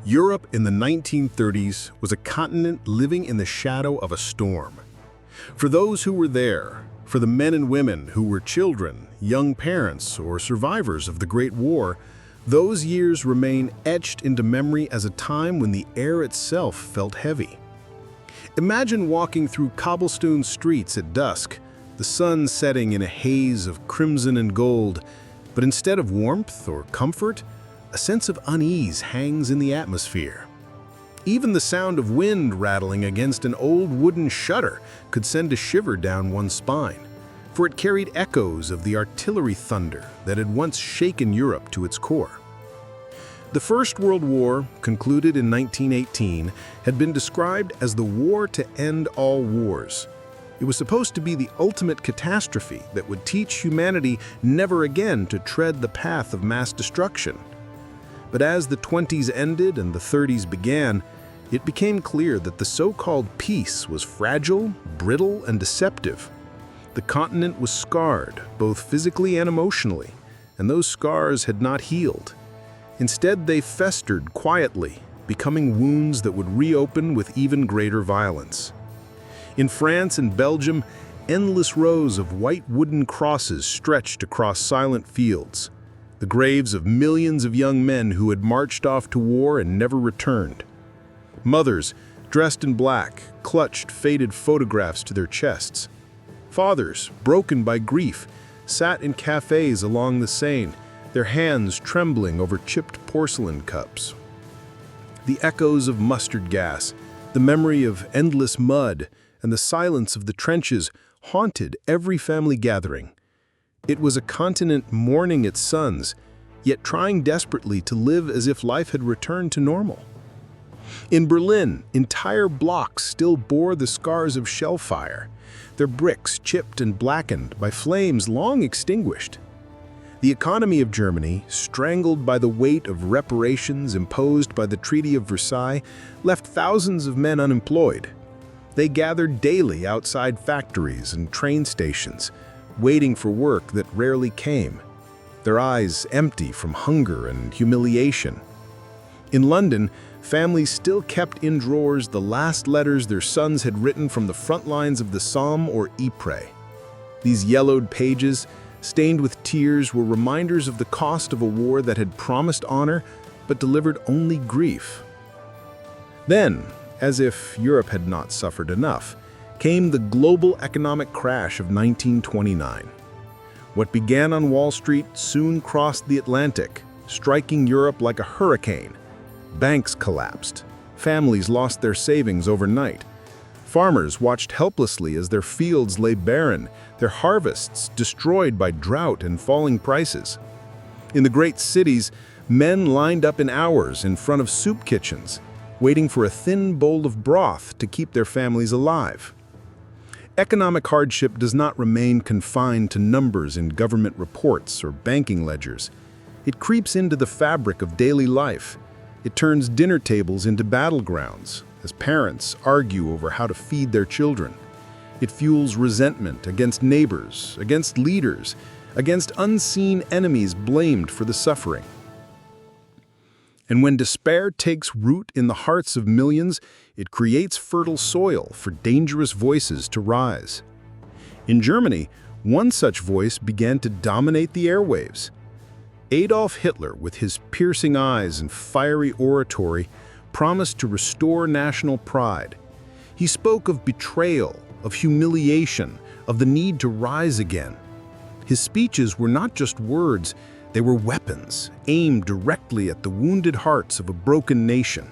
Europe in the 1930s was a continent living in the shadow of a storm. For those who were there, for the men and women who were children, young parents, or survivors of the Great War, those years remain etched into memory as a time when the air itself felt heavy. Imagine walking through cobblestone streets at dusk, the sun setting in a haze of crimson and gold, but instead of warmth or comfort, a sense of unease hangs in the atmosphere. Even the sound of wind rattling against an old wooden shutter could send a shiver down one's spine, for it carried echoes of the artillery thunder that had once shaken Europe to its core. The First World War, concluded in 1918, had been described as the war to end all wars. It was supposed to be the ultimate catastrophe that would teach humanity never again to tread the path of mass destruction. But as the 20s ended and the 30s began, it became clear that the so-called peace was fragile, brittle, and deceptive. The continent was scarred, both physically and emotionally, and those scars had not healed. Instead, they festered quietly, becoming wounds that would reopen with even greater violence. In France and Belgium, endless rows of white wooden crosses stretched across silent fields, the graves of millions of young men who had marched off to war and never returned. Mothers, dressed in black, clutched faded photographs to their chests. Fathers, broken by grief, sat in cafes along the Seine, their hands trembling over chipped porcelain cups. The echoes of mustard gas, the memory of endless mud, and the silence of the trenches haunted every family gathering. It was a continent mourning its sons, yet trying desperately to live as if life had returned to normal. In Berlin, entire blocks still bore the scars of shell fire, their bricks chipped and blackened by flames long extinguished. The economy of Germany, strangled by the weight of reparations imposed by the Treaty of Versailles, left thousands of men unemployed. They gathered daily outside factories and train stations, waiting for work that rarely came, their eyes empty from hunger and humiliation. In London, families still kept in drawers the last letters their sons had written from the front lines of the Somme or Ypres. These yellowed pages, stained with tears, were reminders of the cost of a war that had promised honor but delivered only grief. Then, as if Europe had not suffered enough, came the global economic crash of 1929. What began on Wall Street soon crossed the Atlantic, striking Europe like a hurricane. Banks collapsed. Families lost their savings overnight. Farmers watched helplessly as their fields lay barren, their harvests destroyed by drought and falling prices. In the great cities, men lined up in hours in front of soup kitchens, waiting for a thin bowl of broth to keep their families alive. Economic hardship does not remain confined to numbers in government reports or banking ledgers. It creeps into the fabric of daily life. It turns dinner tables into battlegrounds as parents argue over how to feed their children. It fuels resentment against neighbors, against leaders, against unseen enemies blamed for the suffering. And when despair takes root in the hearts of millions, it creates fertile soil for dangerous voices to rise. In Germany, one such voice began to dominate the airwaves. Adolf Hitler, with his piercing eyes and fiery oratory, promised to restore national pride. He spoke of betrayal, of humiliation, of the need to rise again. His speeches were not just words, they were weapons, aimed directly at the wounded hearts of a broken nation.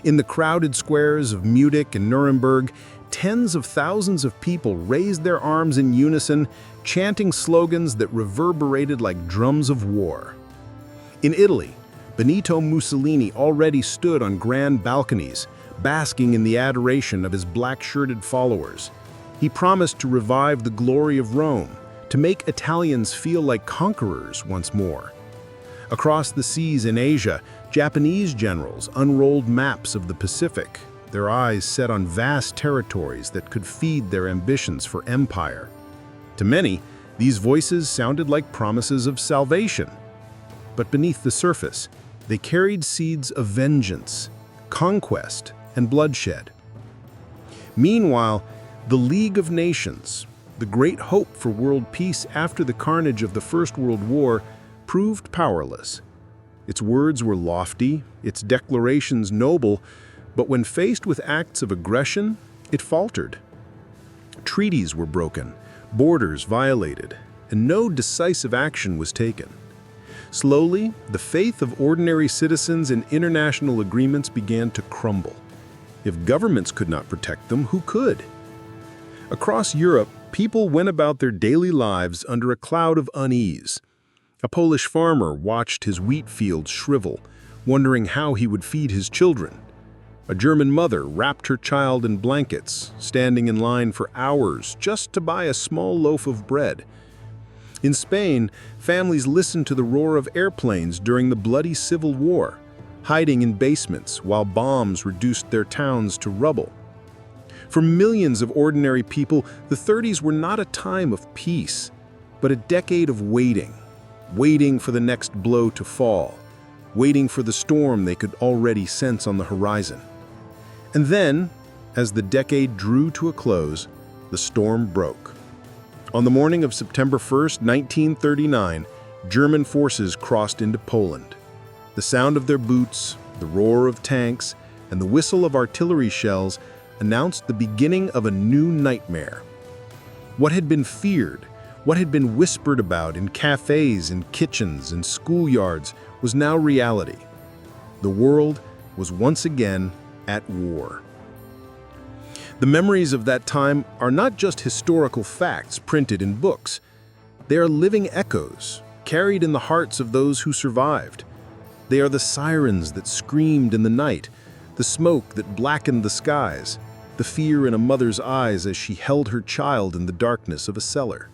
In the crowded squares of Munich and Nuremberg, tens of thousands of people raised their arms in unison, chanting slogans that reverberated like drums of war. In Italy, Benito Mussolini already stood on grand balconies, basking in the adoration of his black-shirted followers. He promised to revive the glory of Rome, to make Italians feel like conquerors once more. Across the seas in Asia, Japanese generals unrolled maps of the Pacific, their eyes set on vast territories that could feed their ambitions for empire. To many, these voices sounded like promises of salvation. But beneath the surface, They carried seeds of vengeance, conquest, and bloodshed. Meanwhile, the League of Nations, the great hope for world peace after the carnage of the First World War, proved powerless. Its words were lofty, its declarations noble, but when faced with acts of aggression, it faltered. Treaties were broken, borders violated, and no decisive action was taken. Slowly, the faith of ordinary citizens in international agreements began to crumble. If governments could not protect them, who could? Across Europe, people went about their daily lives under a cloud of unease. A Polish farmer watched his wheat fields shrivel, wondering how he would feed his children. A German mother wrapped her child in blankets, standing in line for hours just to buy a small loaf of bread. In Spain, families listened to the roar of airplanes during the bloody civil war, hiding in basements while bombs reduced their towns to rubble. For millions of ordinary people, the 30s were not a time of peace, but a decade of waiting for the next blow to fall, waiting for the storm they could already sense on the horizon. And then, as the decade drew to a close, the storm broke. On the morning of September 1st, 1939, German forces crossed into Poland. The sound of their boots, the roar of tanks, and the whistle of artillery shells announced the beginning of a new nightmare. What had been feared, what had been whispered about in cafes and kitchens and schoolyards was now reality. The world was once again at war. The memories of that time are not just historical facts printed in books. They are living echoes, carried in the hearts of those who survived. They are the sirens that screamed in the night, the smoke that blackened the skies, the fear in a mother's eyes as she held her child in the darkness of a cellar.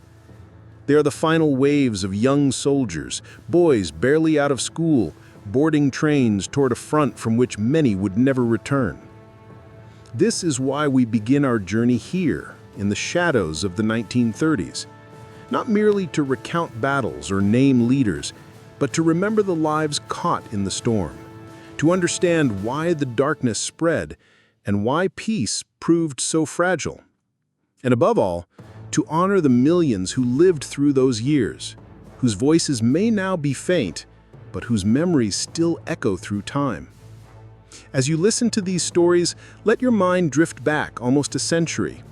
They are the final waves of young soldiers, boys barely out of school, boarding trains toward a front from which many would never return. This is why we begin our journey here, in the shadows of the 1930s, not merely to recount battles or name leaders, but to remember the lives caught in the storm, to understand why the darkness spread and why peace proved so fragile. And above all, to honor the millions who lived through those years, whose voices may now be faint, but whose memories still echo through time. As you listen to these stories, let your mind drift back almost a century.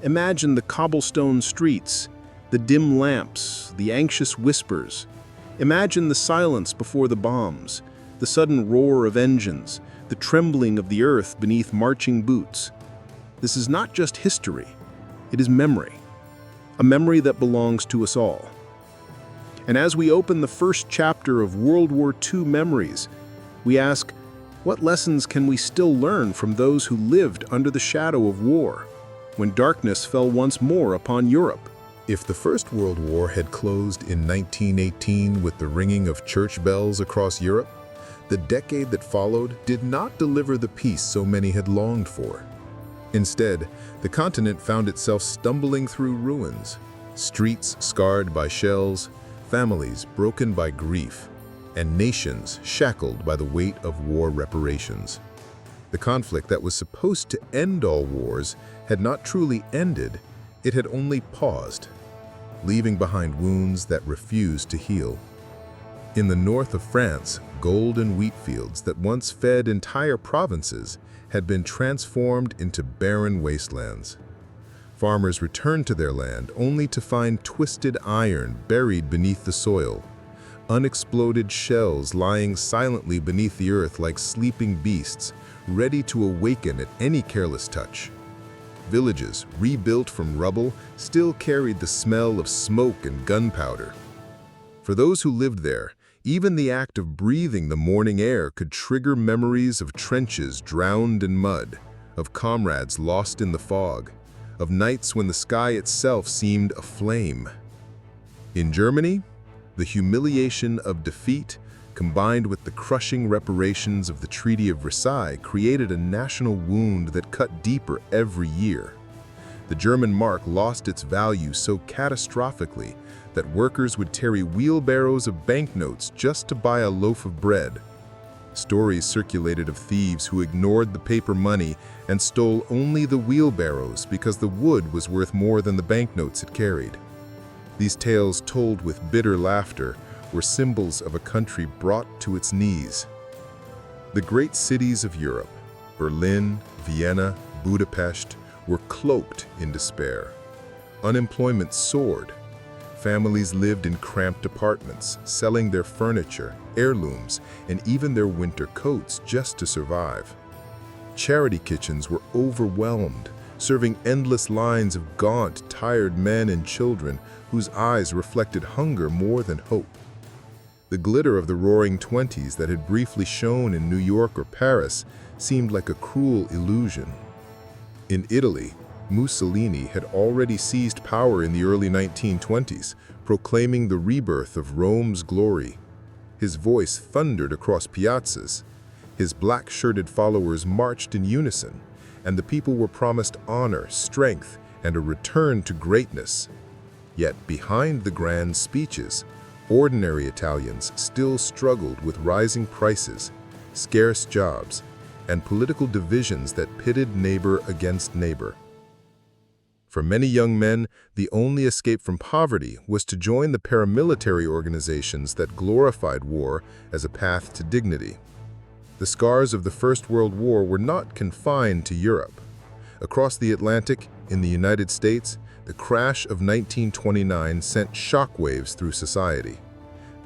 Imagine the cobblestone streets, the dim lamps, the anxious whispers. Imagine the silence before the bombs, the sudden roar of engines, the trembling of the earth beneath marching boots. This is not just history, it is memory. A memory that belongs to us all. And as we open the first chapter of World War II memories, we ask, what lessons can we still learn from those who lived under the shadow of war, when darkness fell once more upon Europe? If the First World War had closed in 1918 with the ringing of church bells across Europe, the decade that followed did not deliver the peace so many had longed for. Instead, the continent found itself stumbling through ruins, streets scarred by shells, families broken by grief, and nations shackled by the weight of war reparations. The conflict that was supposed to end all wars had not truly ended, it had only paused, leaving behind wounds that refused to heal. In the north of France, gold and wheat fields that once fed entire provinces had been transformed into barren wastelands. Farmers returned to their land only to find twisted iron buried beneath the soil, unexploded shells lying silently beneath the earth like sleeping beasts, ready to awaken at any careless touch. Villages, rebuilt from rubble, still carried the smell of smoke and gunpowder. For those who lived there, even the act of breathing the morning air could trigger memories of trenches drowned in mud, of comrades lost in the fog, of nights when the sky itself seemed aflame. In Germany, the humiliation of defeat, combined with the crushing reparations of the Treaty of Versailles, created a national wound that cut deeper every year. The German mark lost its value so catastrophically that workers would carry wheelbarrows of banknotes just to buy a loaf of bread. Stories circulated of thieves who ignored the paper money and stole only the wheelbarrows because the wood was worth more than the banknotes it carried. These tales, told with bitter laughter, were symbols of a country brought to its knees. The great cities of Europe, Berlin, Vienna, Budapest, were cloaked in despair. Unemployment soared. Families lived in cramped apartments, selling their furniture, heirlooms, and even their winter coats just to survive. Charity kitchens were overwhelmed, serving endless lines of gaunt, tired men and children whose eyes reflected hunger more than hope. The glitter of the roaring 20s that had briefly shone in New York or Paris seemed like a cruel illusion. In Italy, Mussolini had already seized power in the early 1920s, proclaiming the rebirth of Rome's glory. His voice thundered across piazzas. His black-shirted followers marched in unison, and the people were promised honor, strength, and a return to greatness. Yet behind the grand speeches, ordinary Italians still struggled with rising prices, scarce jobs, and political divisions that pitted neighbor against neighbor. For many young men, the only escape from poverty was to join the paramilitary organizations that glorified war as a path to dignity. The scars of the First World War were not confined to Europe. Across the Atlantic, in the United States, the crash of 1929 sent shockwaves through society.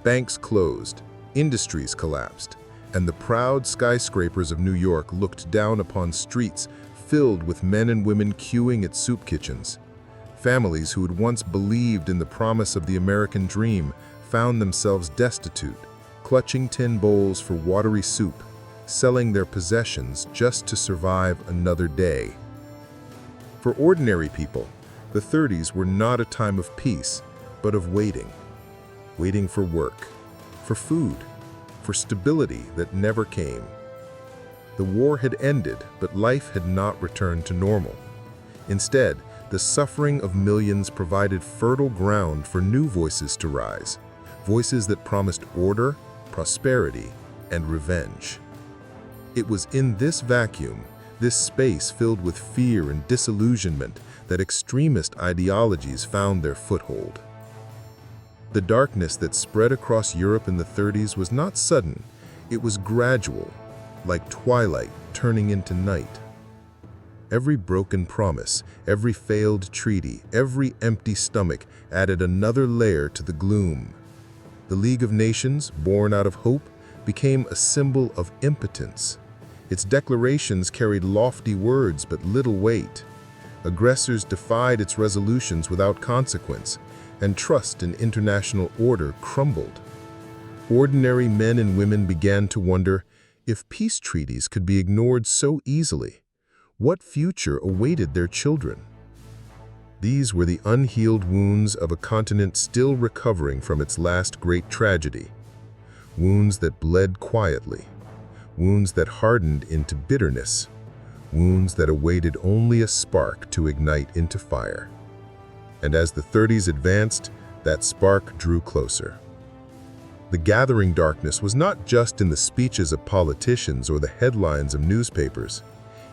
Banks closed, industries collapsed, and the proud skyscrapers of New York looked down upon streets filled with men and women queuing at soup kitchens. Families who had once believed in the promise of the American dream found themselves destitute, clutching tin bowls for watery soup, selling their possessions just to survive another day. For ordinary people, the 30s were not a time of peace, but of waiting. Waiting for work, for food, for stability that never came. The war had ended, but life had not returned to normal. Instead, the suffering of millions provided fertile ground for new voices to rise, voices that promised order, prosperity, and revenge. It was in this vacuum, this space filled with fear and disillusionment, that extremist ideologies found their foothold. The darkness that spread across Europe in the 30s was not sudden, it was gradual, like twilight turning into night. Every broken promise, every failed treaty, every empty stomach added another layer to the gloom. The League of Nations, born out of hope, became a symbol of impotence. Its declarations carried lofty words but little weight. Aggressors defied its resolutions without consequence, and trust in international order crumbled. Ordinary men and women began to wonder, if peace treaties could be ignored so easily, what future awaited their children? These were the unhealed wounds of a continent still recovering from its last great tragedy. Wounds that bled quietly, wounds that hardened into bitterness, wounds that awaited only a spark to ignite into fire. And as the 30s advanced, that spark drew closer. The gathering darkness was not just in the speeches of politicians or the headlines of newspapers.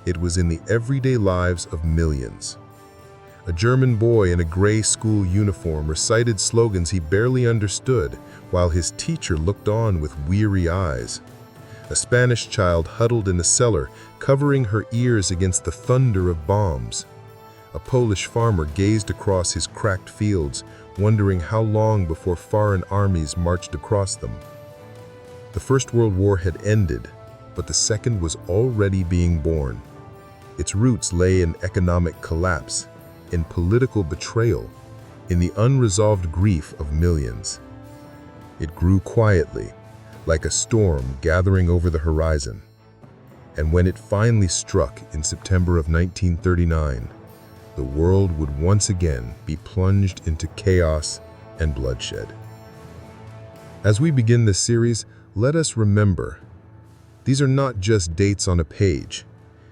It was in the everyday lives of millions. A German boy in a gray school uniform recited slogans he barely understood while his teacher looked on with weary eyes. A Spanish child huddled in a cellar, covering her ears against the thunder of bombs. A Polish farmer gazed across his cracked fields, wondering how long before foreign armies marched across them. The First World War had ended, but the Second was already being born. Its roots lay in economic collapse, in political betrayal, in the unresolved grief of millions. It grew quietly, like a storm gathering over the horizon. And when it finally struck in September of 1939, the world would once again be plunged into chaos and bloodshed. As we begin this series, let us remember, these are not just dates on a page.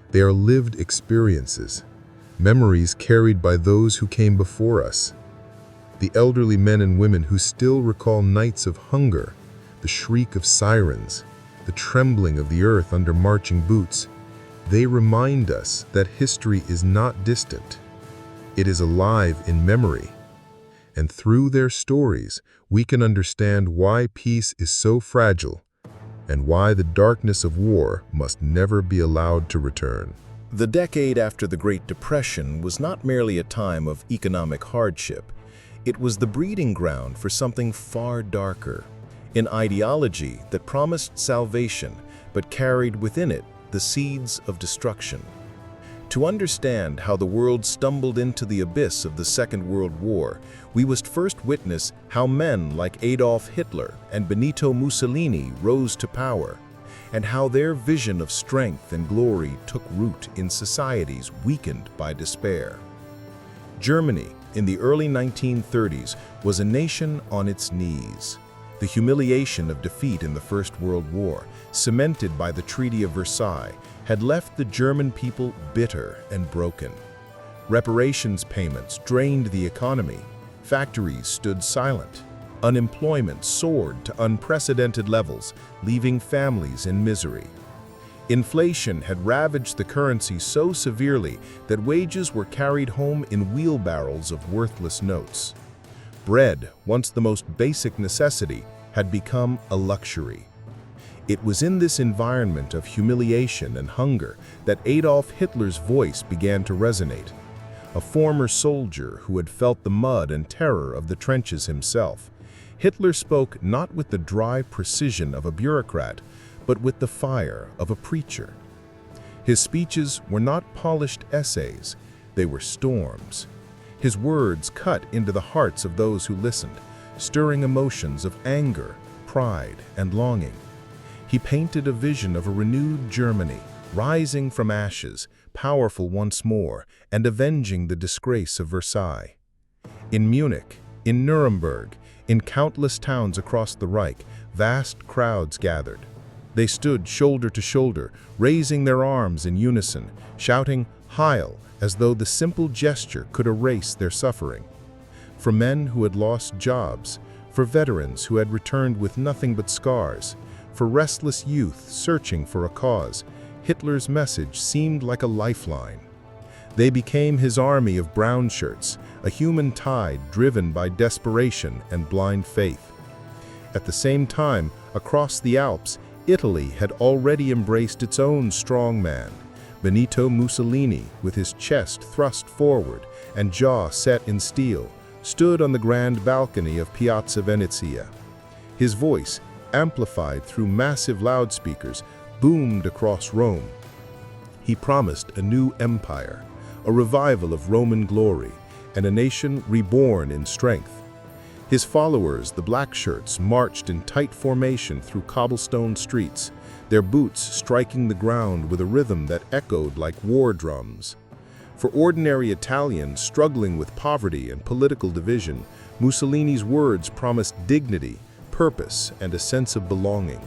They are lived experiences, memories carried by those who came before us. The elderly men and women who still recall nights of hunger, the shriek of sirens, the the trembling of the earth under marching boots. They remind us that history is not distant. It is alive in memory. And through their stories, we can understand why peace is so fragile and why the darkness of war must never be allowed to return. The decade after the Great Depression was not merely a time of economic hardship. It was the breeding ground for something far darker, an ideology that promised salvation but carried within it the seeds of destruction. To understand how the world stumbled into the abyss of the Second World War, we must first witness how men like Adolf Hitler and Benito Mussolini rose to power, and how their vision of strength and glory took root in societies weakened by despair. Germany, in the early 1930s, was a nation on its knees. The humiliation of defeat in the First World War, cemented by the Treaty of Versailles, had left the German people bitter and broken. Reparations payments drained the economy. Factories stood silent. Unemployment soared to unprecedented levels, leaving families in misery. Inflation had ravaged the currency so severely that wages were carried home in wheelbarrows of worthless notes. Bread, once the most basic necessity, had become a luxury. It was in this environment of humiliation and hunger that Adolf Hitler's voice began to resonate. A former soldier who had felt the mud and terror of the trenches himself, Hitler spoke not with the dry precision of a bureaucrat, but with the fire of a preacher. His speeches were not polished essays, they were storms. His words cut into the hearts of those who listened, stirring emotions of anger, pride, and longing. He painted a vision of a renewed Germany, rising from ashes, powerful once more, and avenging the disgrace of Versailles. In Munich, in Nuremberg, in countless towns across the Reich, vast crowds gathered. They stood shoulder to shoulder, raising their arms in unison, shouting "Heil," as though the simple gesture could erase their suffering. For men who had lost jobs, for veterans who had returned with nothing but scars, for restless youth searching for a cause, Hitler's message seemed like a lifeline. They became his army of brown shirts, a human tide driven by desperation and blind faith. At the same time, across the Alps, Italy had already embraced its own strong man. Benito Mussolini, with his chest thrust forward and jaw set in steel, stood on the grand balcony of Piazza Venezia. His voice, amplified through massive loudspeakers, boomed across Rome. He promised a new empire, a revival of Roman glory, and a nation reborn in strength. His followers, the black shirts, marched in tight formation through cobblestone streets, their boots striking the ground with a rhythm that echoed like war drums. For ordinary Italians struggling with poverty and political division, Mussolini's words promised dignity, purpose, and a sense of belonging.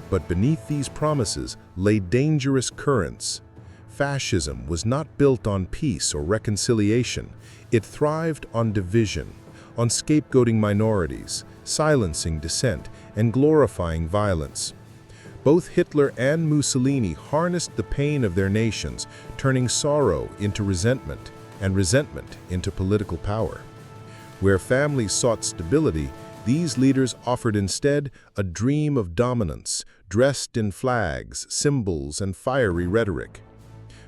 But beneath these promises lay dangerous currents. Fascism was not built on peace or reconciliation. It thrived on division, on scapegoating minorities, silencing dissent, and glorifying violence. Both Hitler and Mussolini harnessed the pain of their nations, turning sorrow into resentment and resentment into political power. Where families sought stability, these leaders offered instead a dream of dominance, dressed in flags, symbols, and fiery rhetoric.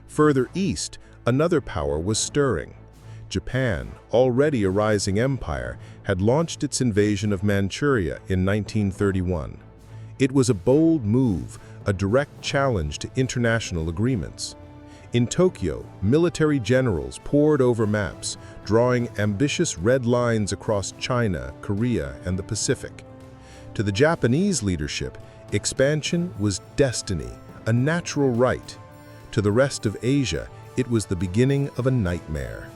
Further east, another power was stirring. Japan, already a rising empire, had launched its invasion of Manchuria in 1931. It was a bold move, a direct challenge to international agreements. In Tokyo, military generals pored over maps, drawing ambitious red lines across China, Korea, and the Pacific. To the Japanese leadership, expansion was destiny, a natural right. To the rest of Asia, it was the beginning of a nightmare.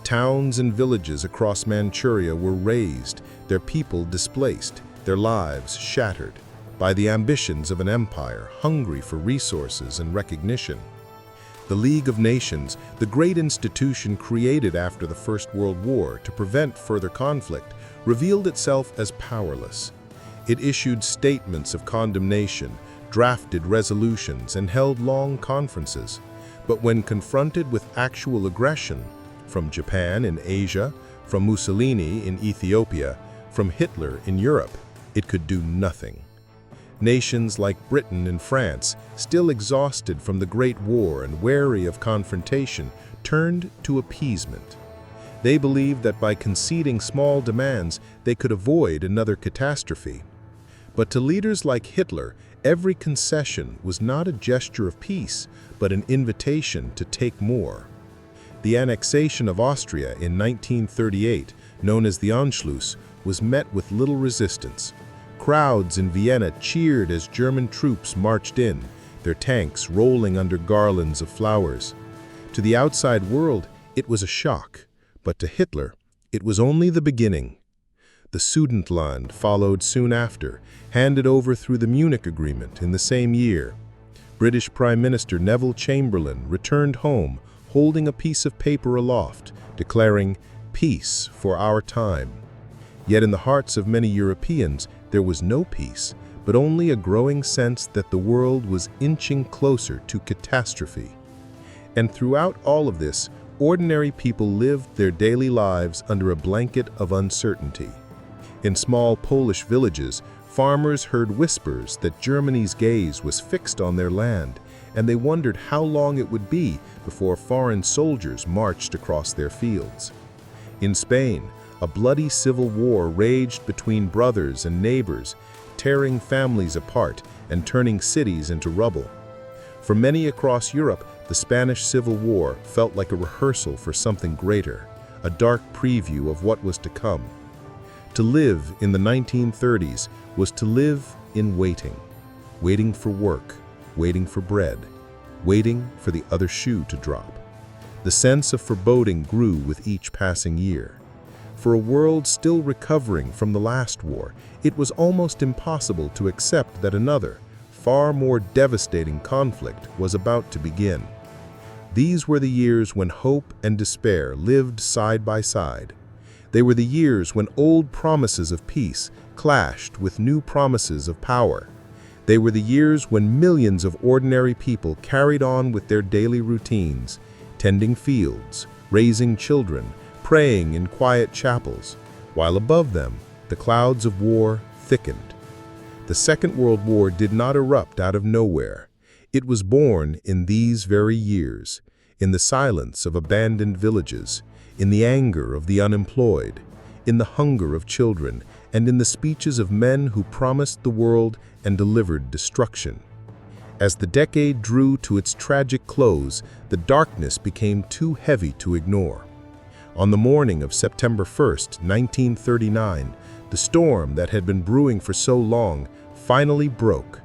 Towns and villages across Manchuria were razed, their people displaced, their lives shattered by the ambitions of an empire hungry for resources and recognition. The League of Nations, the great institution created after the First World War to prevent further conflict, revealed itself as powerless. It issued statements of condemnation, drafted resolutions, and held long conferences. But when confronted with actual aggression, from Japan in Asia, from Mussolini in Ethiopia, from Hitler in Europe, it could do nothing. Nations like Britain and France, still exhausted from the Great War and wary of confrontation, turned to appeasement. They believed that by conceding small demands, they could avoid another catastrophe. But to leaders like Hitler, every concession was not a gesture of peace, but an invitation to take more. The annexation of Austria in 1938, known as the Anschluss, was met with little resistance. Crowds in Vienna cheered as German troops marched in, their tanks rolling under garlands of flowers. To the outside world, it was a shock, but to Hitler, it was only the beginning. The Sudetenland followed soon after, handed over through the Munich Agreement in the same year. British Prime Minister Neville Chamberlain returned home, holding a piece of paper aloft, declaring, "Peace for our time." Yet in the hearts of many Europeans, there was no peace, but only a growing sense that the world was inching closer to catastrophe. And throughout all of this, ordinary people lived their daily lives under a blanket of uncertainty. In small Polish villages, farmers heard whispers that Germany's gaze was fixed on their land, and they wondered how long it would be before foreign soldiers marched across their fields. In Spain, a bloody civil war raged between brothers and neighbors, tearing families apart and turning cities into rubble. For many across Europe, the Spanish Civil War felt like a rehearsal for something greater, a dark preview of what was to come. To live in the 1930s was to live in waiting, waiting for work, waiting for bread, waiting for the other shoe to drop. The sense of foreboding grew with each passing year. For a world still recovering from the last war, it was almost impossible to accept that another, far more devastating conflict was about to begin. These were the years when hope and despair lived side by side. They were the years when old promises of peace clashed with new promises of power. They were the years when millions of ordinary people carried on with their daily routines, tending fields, raising children, praying in quiet chapels, while above them, the clouds of war thickened. The Second World War did not erupt out of nowhere. It was born in these very years, in the silence of abandoned villages, in the anger of the unemployed, in the hunger of children, and in the speeches of men who promised the world and delivered destruction. As the decade drew to its tragic close, the darkness became too heavy to ignore. On the morning of September 1st, 1939, the storm that had been brewing for so long finally broke.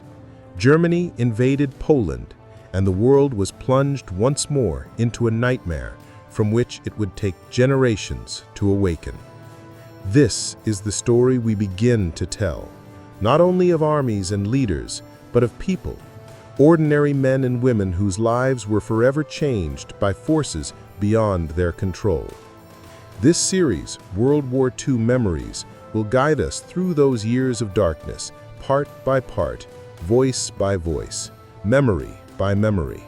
Germany invaded Poland, and the world was plunged once more into a nightmare from which it would take generations to awaken. This is the story we begin to tell, not only of armies and leaders, but of people, ordinary men and women whose lives were forever changed by forces beyond their control. This series, World War II Memories, will guide us through those years of darkness, part by part, voice by voice, memory by memory.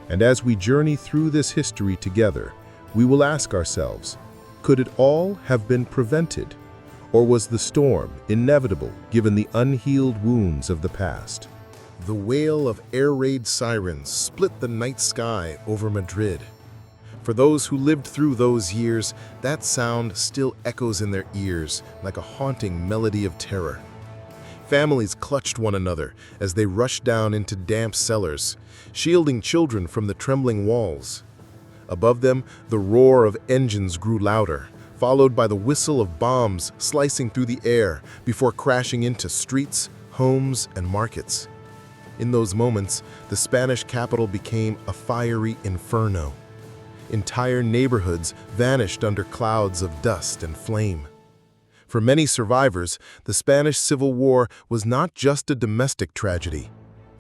And as we journey through this history together, we will ask ourselves, could it all have been prevented? Or was the storm inevitable given the unhealed wounds of the past? The wail of air raid sirens split the night sky over Madrid. For those who lived through those years, that sound still echoes in their ears like a haunting melody of terror. Families clutched one another as they rushed down into damp cellars, shielding children from the trembling walls. Above them, the roar of engines grew louder, followed by the whistle of bombs slicing through the air before crashing into streets, homes, and markets. In those moments, the Spanish capital became a fiery inferno. Entire neighborhoods vanished under clouds of dust and flame. For many survivors, the Spanish Civil War was not just a domestic tragedy.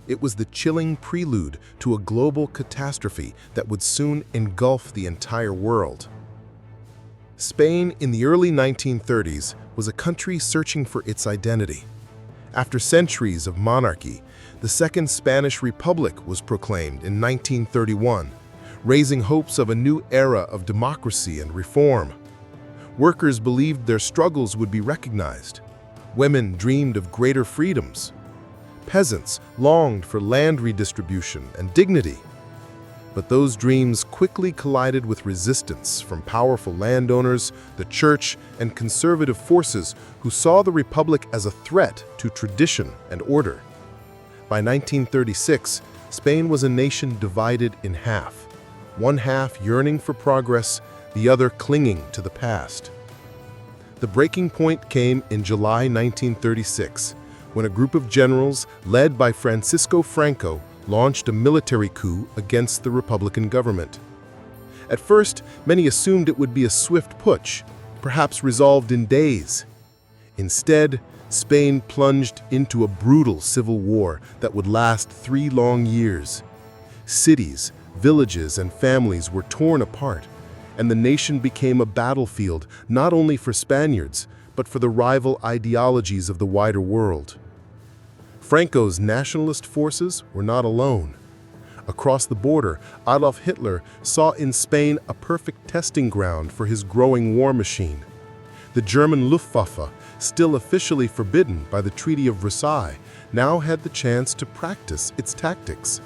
It was the chilling prelude to a global catastrophe that would soon engulf the entire world. Spain in the early 1930s was a country searching for its identity. After centuries of monarchy, the Second Spanish Republic was proclaimed in 1931, raising hopes of a new era of democracy and reform. Workers believed their struggles would be recognized. Women dreamed of greater freedoms. Peasants longed for land redistribution and dignity. But those dreams quickly collided with resistance from powerful landowners, the church, and conservative forces who saw the Republic as a threat to tradition and order. By 1936, Spain was a nation divided in half, one half yearning for progress, the other clinging to the past. The breaking point came in July 1936, when a group of generals led by Francisco Franco launched a military coup against the Republican government. At first, many assumed it would be a swift putsch, perhaps resolved in days. Instead, Spain plunged into a brutal civil war that would last 3 long years. Cities, villages, and families were torn apart, and the nation became a battlefield not only for Spaniards, but for the rival ideologies of the wider world. Franco's nationalist forces were not alone. Across the border, Adolf Hitler saw in Spain a perfect testing ground for his growing war machine. The German Luftwaffe, still officially forbidden by the Treaty of Versailles, now had the chance to practice its tactics.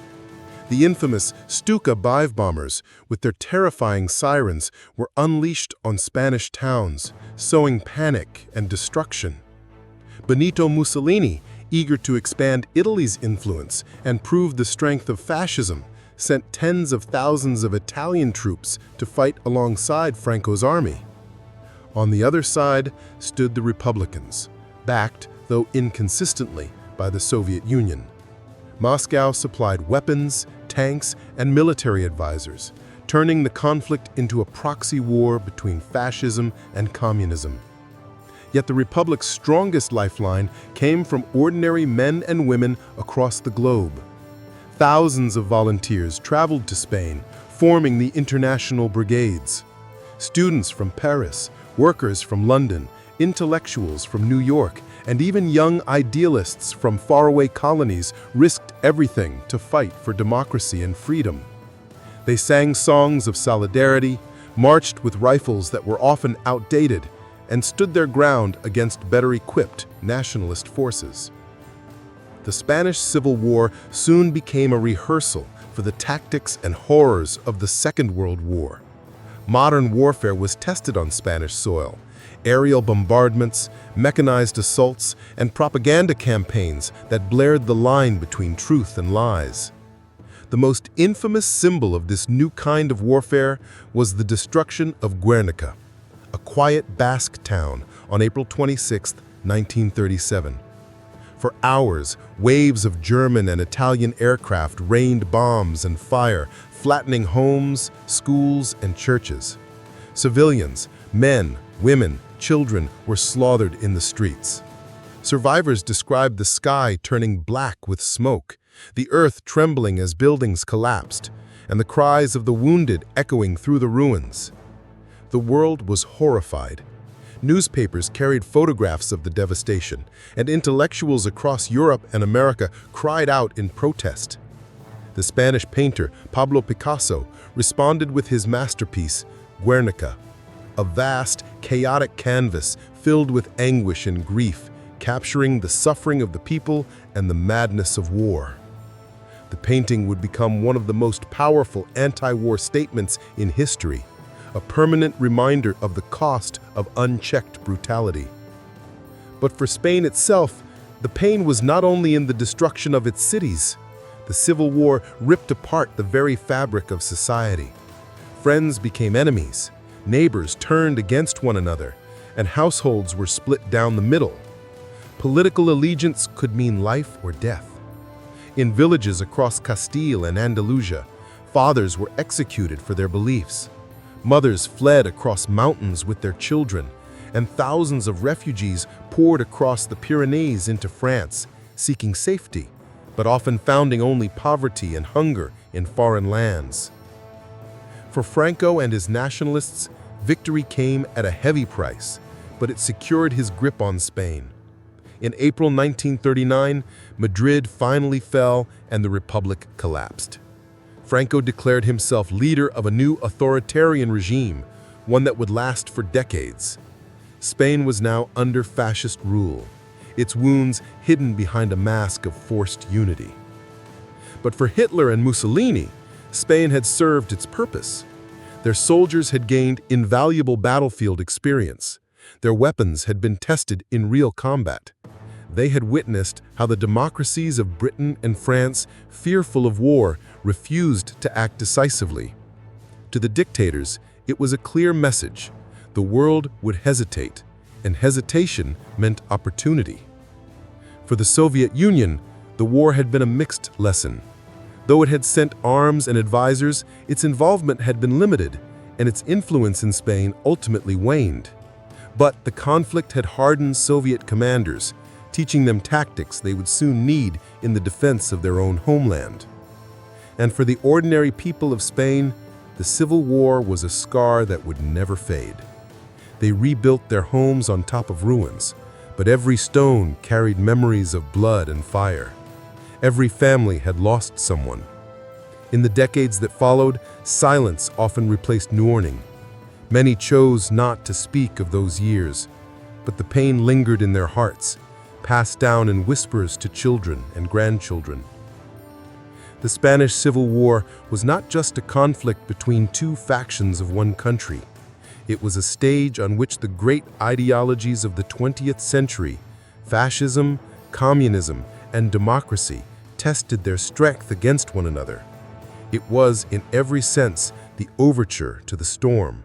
The infamous Stuka dive bombers, with their terrifying sirens, were unleashed on Spanish towns, sowing panic and destruction. Benito Mussolini, eager to expand Italy's influence and prove the strength of fascism, sent tens of thousands of Italian troops to fight alongside Franco's army. On the other side stood the Republicans, backed, though inconsistently, by the Soviet Union. Moscow supplied weapons, tanks, and military advisors, turning the conflict into a proxy war between fascism and communism. Yet the Republic's strongest lifeline came from ordinary men and women across the globe. Thousands of volunteers traveled to Spain, forming the international brigades. Students from Paris, workers from London, intellectuals from New York, and even young idealists from faraway colonies risked everything to fight for democracy and freedom. They sang songs of solidarity, marched with rifles that were often outdated, and stood their ground against better-equipped nationalist forces. The Spanish Civil War soon became a rehearsal for the tactics and horrors of the Second World War. Modern warfare was tested on Spanish soil. Aerial bombardments, mechanized assaults, and propaganda campaigns that blurred the line between truth and lies. The most infamous symbol of this new kind of warfare was the destruction of Guernica, a quiet Basque town, on April 26, 1937. For hours, waves of German and Italian aircraft rained bombs and fire, flattening homes, schools, and churches. Civilians, men, women, children were slaughtered in the streets. Survivors described the sky turning black with smoke, the earth trembling as buildings collapsed, and the cries of the wounded echoing through the ruins. The world was horrified. Newspapers carried photographs of the devastation, and intellectuals across Europe and America cried out in protest. The Spanish painter Pablo Picasso responded with his masterpiece, Guernica, a vast, chaotic canvas filled with anguish and grief, capturing the suffering of the people and the madness of war. The painting would become one of the most powerful anti-war statements in history, a permanent reminder of the cost of unchecked brutality. But for Spain itself, the pain was not only in the destruction of its cities. The Civil War ripped apart the very fabric of society. Friends became enemies, neighbors turned against one another, and households were split down the middle. Political allegiance could mean life or death. In villages across Castile and Andalusia, fathers were executed for their beliefs. Mothers fled across mountains with their children, and thousands of refugees poured across the Pyrenees into France, seeking safety, but often finding only poverty and hunger in foreign lands. For Franco and his nationalists, victory came at a heavy price, but it secured his grip on Spain. In April 1939, Madrid finally fell and the Republic collapsed. Franco declared himself leader of a new authoritarian regime, one that would last for decades. Spain was now under fascist rule, its wounds hidden behind a mask of forced unity. But for Hitler and Mussolini, Spain had served its purpose. Their soldiers had gained invaluable battlefield experience. Their weapons had been tested in real combat. They had witnessed how the democracies of Britain and France, fearful of war, refused to act decisively. To the dictators, it was a clear message. The world would hesitate, and hesitation meant opportunity. For the Soviet Union, the war had been a mixed lesson. Though it had sent arms and advisors, its involvement had been limited, and its influence in Spain ultimately waned. But the conflict had hardened Soviet commanders, teaching them tactics they would soon need in the defense of their own homeland. And for the ordinary people of Spain, the Civil War was a scar that would never fade. They rebuilt their homes on top of ruins, but every stone carried memories of blood and fire. Every family had lost someone. In the decades that followed, silence often replaced mourning. Many chose not to speak of those years, but the pain lingered in their hearts, passed down in whispers to children and grandchildren. The Spanish Civil War was not just a conflict between two factions of one country. It was a stage on which the great ideologies of the 20th century, fascism, communism, and democracy, tested their strength against one another. It was, in every sense, the overture to the storm.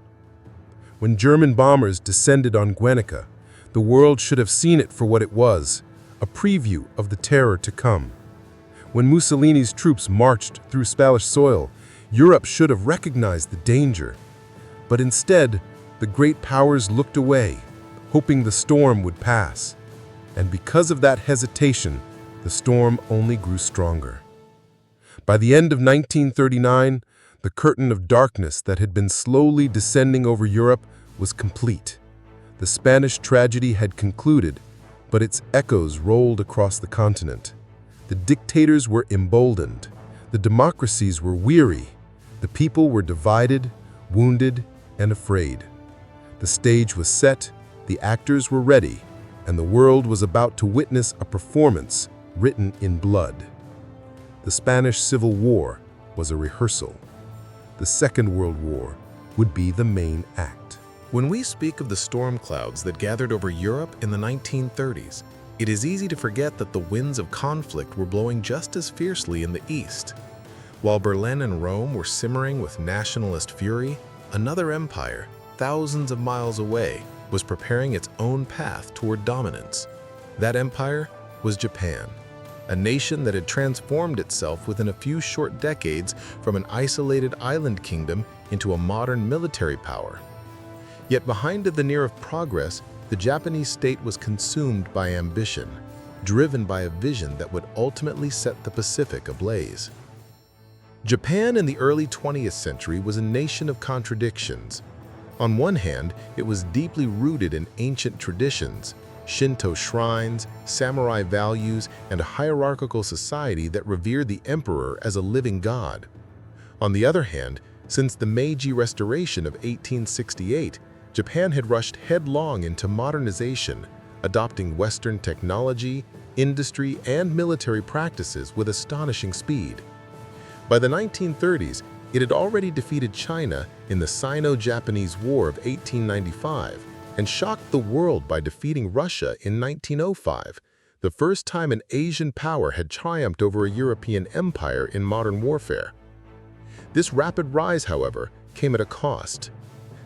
When German bombers descended on Guernica, the world should have seen it for what it was, a preview of the terror to come. When Mussolini's troops marched through Spanish soil, Europe should have recognized the danger. But instead, the great powers looked away, hoping the storm would pass. And because of that hesitation, the storm only grew stronger. By the end of 1939, the curtain of darkness that had been slowly descending over Europe was complete. The Spanish tragedy had concluded, but its echoes rolled across the continent. The dictators were emboldened. The democracies were weary. The people were divided, wounded, and afraid. The stage was set, the actors were ready, and the world was about to witness a performance written in blood. The Spanish Civil War was a rehearsal. The Second World War would be the main act. When we speak of the storm clouds that gathered over Europe in the 1930s, it is easy to forget that the winds of conflict were blowing just as fiercely in the east. While Berlin and Rome were simmering with nationalist fury, another empire, thousands of miles away, was preparing its own path toward dominance. That empire was Japan, a nation that had transformed itself within a few short decades from an isolated island kingdom into a modern military power. Yet behind the veneer of progress, the Japanese state was consumed by ambition, driven by a vision that would ultimately set the Pacific ablaze. Japan in the early 20th century was a nation of contradictions. On one hand, it was deeply rooted in ancient traditions, Shinto shrines, samurai values, and a hierarchical society that revered the emperor as a living god. On the other hand, since the Meiji Restoration of 1868, Japan had rushed headlong into modernization, adopting Western technology, industry, and military practices with astonishing speed. By the 1930s, it had already defeated China in the Sino-Japanese War of 1895 and shocked the world by defeating Russia in 1905, the first time an Asian power had triumphed over a European empire in modern warfare. This rapid rise, however, came at a cost.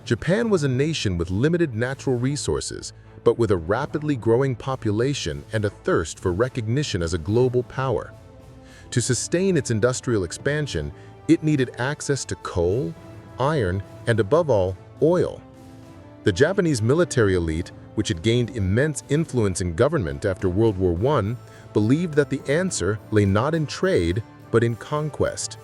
Japan was a nation with limited natural resources, but with a rapidly growing population and a thirst for recognition as a global power. To sustain its industrial expansion, it needed access to coal, iron, and above all, oil. The Japanese military elite, which had gained immense influence in government after World War I, believed that the answer lay not in trade, but in conquest.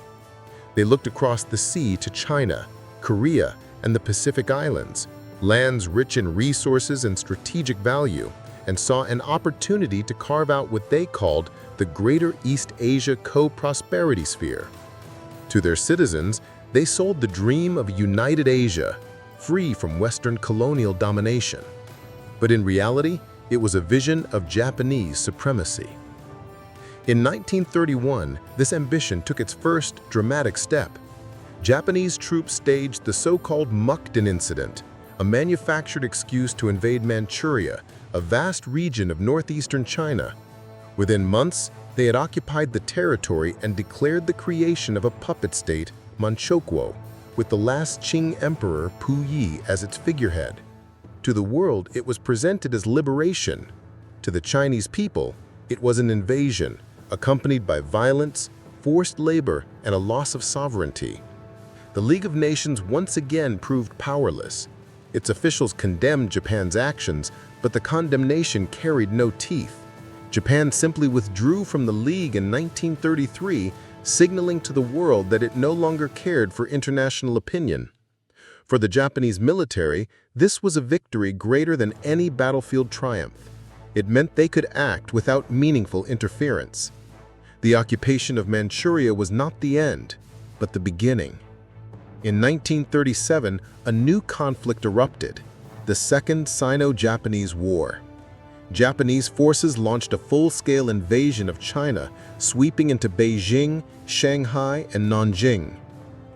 They looked across the sea to China, Korea, and the Pacific Islands, lands rich in resources and strategic value, and saw an opportunity to carve out what they called the Greater East Asia Co-Prosperity Sphere. To their citizens, they sold the dream of a united Asia, free from Western colonial domination. But in reality, it was a vision of Japanese supremacy. In 1931, this ambition took its first dramatic step. Japanese troops staged the so-called Mukden Incident, a manufactured excuse to invade Manchuria, a vast region of northeastern China. Within months, they had occupied the territory and declared the creation of a puppet state, Manchukuo, with the last Qing emperor Puyi as its figurehead. To the world, it was presented as liberation. To the Chinese people, it was an invasion, accompanied by violence, forced labor, and a loss of sovereignty. The League of Nations once again proved powerless. Its officials condemned Japan's actions, but the condemnation carried no teeth. Japan simply withdrew from the League in 1933, signaling to the world that it no longer cared for international opinion. For the Japanese military, this was a victory greater than any battlefield triumph. It meant they could act without meaningful interference. The occupation of Manchuria was not the end, but the beginning. In 1937, a new conflict erupted, the Second Sino-Japanese War. Japanese forces launched a full-scale invasion of China, sweeping into Beijing, Shanghai, and Nanjing.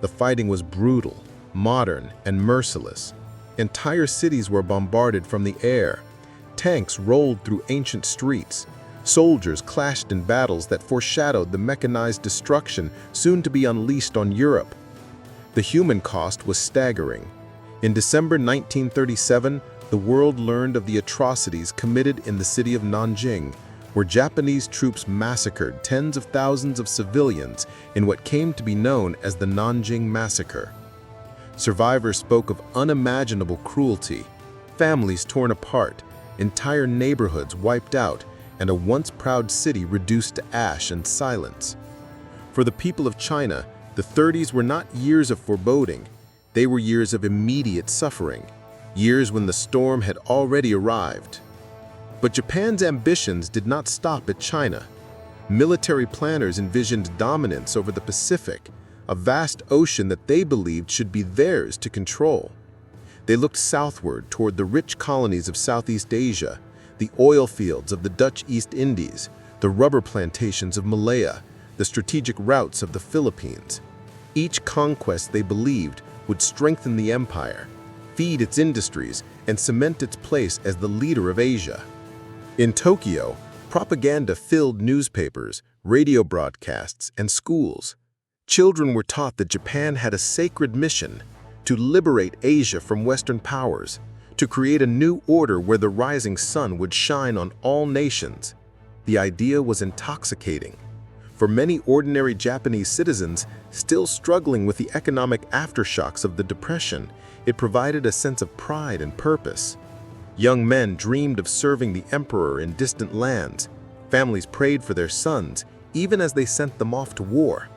The fighting was brutal, modern, and merciless. Entire cities were bombarded from the air. Tanks rolled through ancient streets. Soldiers clashed in battles that foreshadowed the mechanized destruction soon to be unleashed on Europe. The human cost was staggering. In December 1937, the world learned of the atrocities committed in the city of Nanjing, where Japanese troops massacred tens of thousands of civilians in what came to be known as the Nanjing Massacre. Survivors spoke of unimaginable cruelty, families torn apart, entire neighborhoods wiped out, and a once proud city reduced to ash and silence. For the people of China, the 30s were not years of foreboding. They were years of immediate suffering, years when the storm had already arrived. But Japan's ambitions did not stop at China. Military planners envisioned dominance over the Pacific, a vast ocean that they believed should be theirs to control. They looked southward toward the rich colonies of Southeast Asia, the oil fields of the Dutch East Indies, the rubber plantations of Malaya, the strategic routes of the Philippines. Each conquest, they believed, would strengthen the empire, feed its industries, and cement its place as the leader of Asia. In Tokyo, propaganda filled newspapers, radio broadcasts, and schools. Children were taught that Japan had a sacred mission to liberate Asia from Western powers, to create a new order where the rising sun would shine on all nations. The idea was intoxicating. For many ordinary Japanese citizens still struggling with the economic aftershocks of the Depression, it provided a sense of pride and purpose. Young men dreamed of serving the emperor in distant lands. Families prayed for their sons, even as they sent them off to war.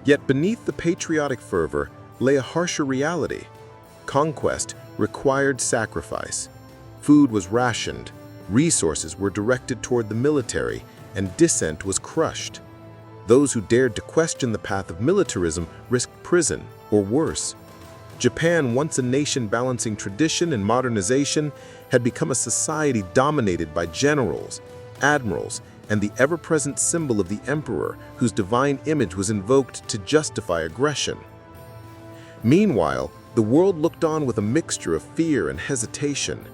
Yet beneath the patriotic fervor lay a harsher reality. Conquest required sacrifice. Food was rationed, resources were directed toward the military, and dissent was crushed. Those who dared to question the path of militarism risked prison, or worse. Japan, once a nation balancing tradition and modernization, had become a society dominated by generals, admirals, and the ever-present symbol of the emperor, whose divine image was invoked to justify aggression. Meanwhile, the world looked on with a mixture of fear and hesitation.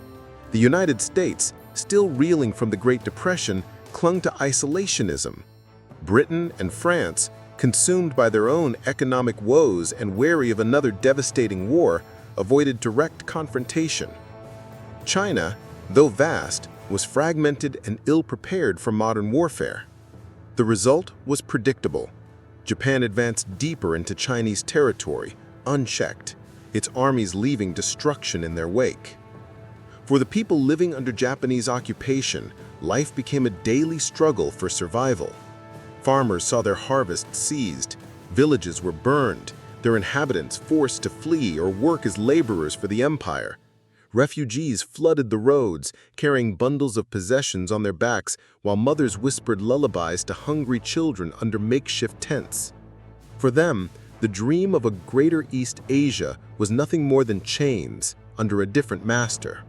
The United States, still reeling from the Great Depression, clung to isolationism. Britain and France, consumed by their own economic woes and wary of another devastating war, avoided direct confrontation. China, though vast, was fragmented and ill-prepared for modern warfare. The result was predictable. Japan advanced deeper into Chinese territory, unchecked, its armies leaving destruction in their wake. For the people living under Japanese occupation, life became a daily struggle for survival. Farmers saw their harvests seized, villages were burned, their inhabitants forced to flee or work as laborers for the empire. Refugees flooded the roads, carrying bundles of possessions on their backs while mothers whispered lullabies to hungry children under makeshift tents. For them, the dream of a greater East Asia was nothing more than chains under a different master.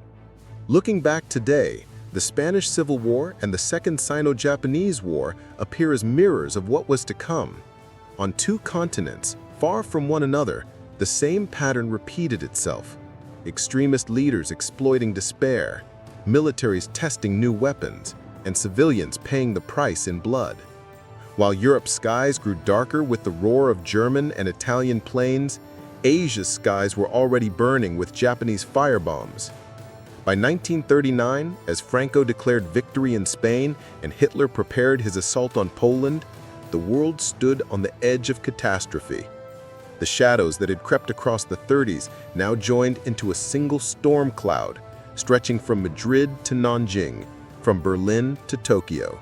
Looking back today, the Spanish Civil War and the Second Sino-Japanese War appear as mirrors of what was to come. On two continents, far from one another, the same pattern repeated itself. Extremist leaders exploiting despair, militaries testing new weapons, and civilians paying the price in blood. While Europe's skies grew darker with the roar of German and Italian planes, Asia's skies were already burning with Japanese firebombs. By 1939, as Franco declared victory in Spain and Hitler prepared his assault on Poland, the world stood on the edge of catastrophe. The shadows that had crept across the 30s now joined into a single storm cloud, stretching from Madrid to Nanjing, from Berlin to Tokyo.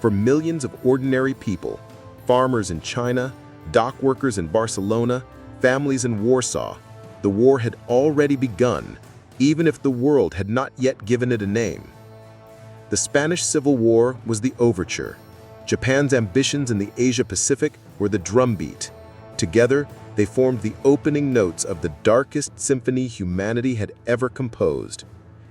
For millions of ordinary people, farmers in China, dock workers in Barcelona, families in Warsaw, the war had already begun, even if the world had not yet given it a name. The Spanish Civil War was the overture. Japan's ambitions in the Asia-Pacific were the drumbeat. Together, they formed the opening notes of the darkest symphony humanity had ever composed.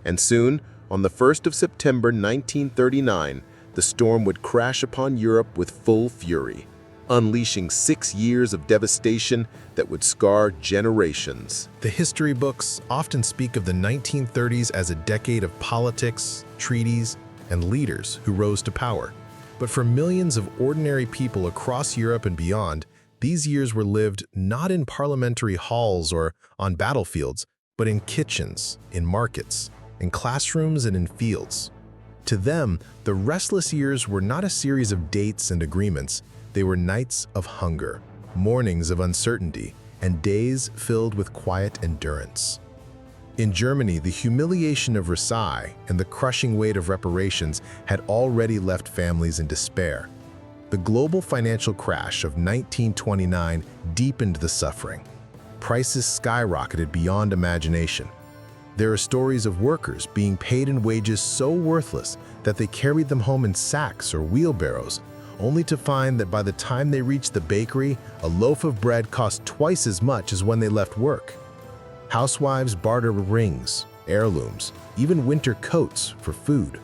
And soon, on the 1st of September 1939, the storm would crash upon Europe with full fury, unleashing 6 years of devastation that would scar generations. The history books often speak of the 1930s as a decade of politics, treaties, and leaders who rose to power. But for millions of ordinary people across Europe and beyond, these years were lived not in parliamentary halls or on battlefields, but in kitchens, in markets, in classrooms, and in fields. To them, the restless years were not a series of dates and agreements. They were nights of hunger, mornings of uncertainty, and days filled with quiet endurance. In Germany, the humiliation of Versailles and the crushing weight of reparations had already left families in despair. The global financial crash of 1929 deepened the suffering. Prices skyrocketed beyond imagination. There are stories of workers being paid in wages so worthless that they carried them home in sacks or wheelbarrows, only to find that by the time they reached the bakery, a loaf of bread cost twice as much as when they left work. Housewives bartered rings, heirlooms, even winter coats for food.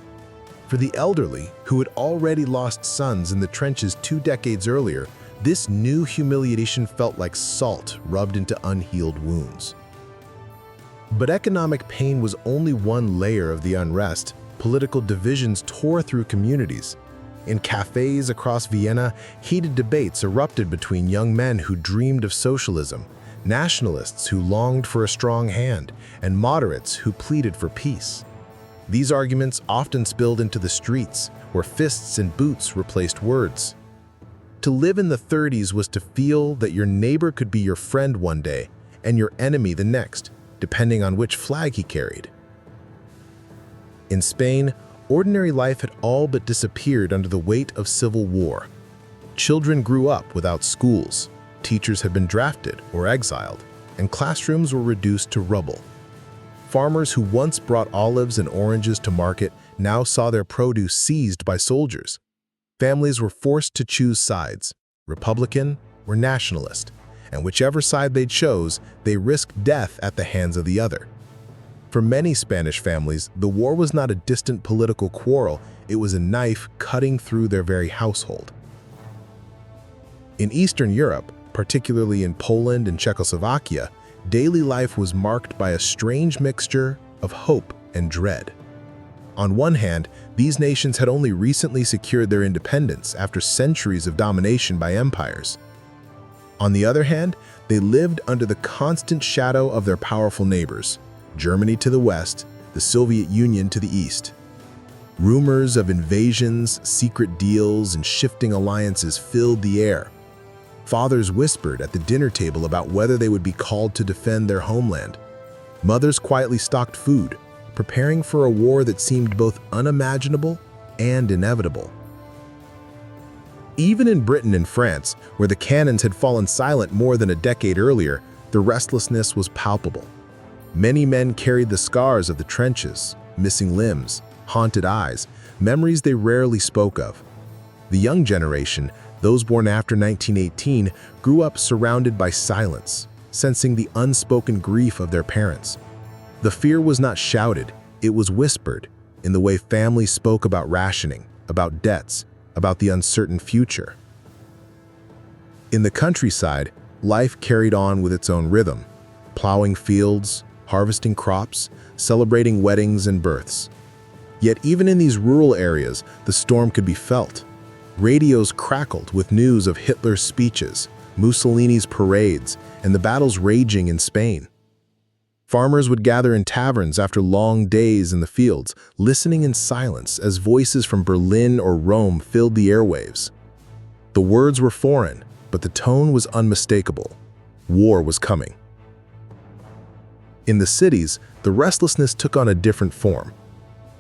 For the elderly, who had already lost sons in the trenches 2 decades earlier, this new humiliation felt like salt rubbed into unhealed wounds. But economic pain was only one layer of the unrest. Political divisions tore through communities. In cafes across Vienna, heated debates erupted between young men who dreamed of socialism, nationalists who longed for a strong hand, and moderates who pleaded for peace. These arguments often spilled into the streets, where fists and boots replaced words. To live in the 30s was to feel that your neighbor could be your friend one day and your enemy the next, depending on which flag he carried. In Spain, ordinary life had all but disappeared under the weight of civil war. Children grew up without schools, teachers had been drafted or exiled, and classrooms were reduced to rubble. Farmers who once brought olives and oranges to market now saw their produce seized by soldiers. Families were forced to choose sides, Republican or nationalist, and whichever side they chose, they risked death at the hands of the other. For many Spanish families, the war was not a distant political quarrel, it was a knife cutting through their very household. In Eastern Europe, particularly in Poland and Czechoslovakia, daily life was marked by a strange mixture of hope and dread. On one hand, these nations had only recently secured their independence after centuries of domination by empires. On the other hand, they lived under the constant shadow of their powerful neighbors, Germany to the west, the Soviet Union to the east. Rumors of invasions, secret deals, and shifting alliances filled the air. Fathers whispered at the dinner table about whether they would be called to defend their homeland. Mothers quietly stocked food, preparing for a war that seemed both unimaginable and inevitable. Even in Britain and France, where the cannons had fallen silent more than a decade earlier, the restlessness was palpable. Many men carried the scars of the trenches, missing limbs, haunted eyes, memories they rarely spoke of. The young generation, those born after 1918, grew up surrounded by silence, sensing the unspoken grief of their parents. The fear was not shouted, it was whispered, in the way families spoke about rationing, about debts, about the uncertain future. In the countryside, life carried on with its own rhythm, plowing fields, harvesting crops, celebrating weddings and births. Yet even in these rural areas, the storm could be felt. Radios crackled with news of Hitler's speeches, Mussolini's parades, and the battles raging in Spain. Farmers would gather in taverns after long days in the fields, listening in silence as voices from Berlin or Rome filled the airwaves. The words were foreign, but the tone was unmistakable. War was coming. In the cities, the restlessness took on a different form.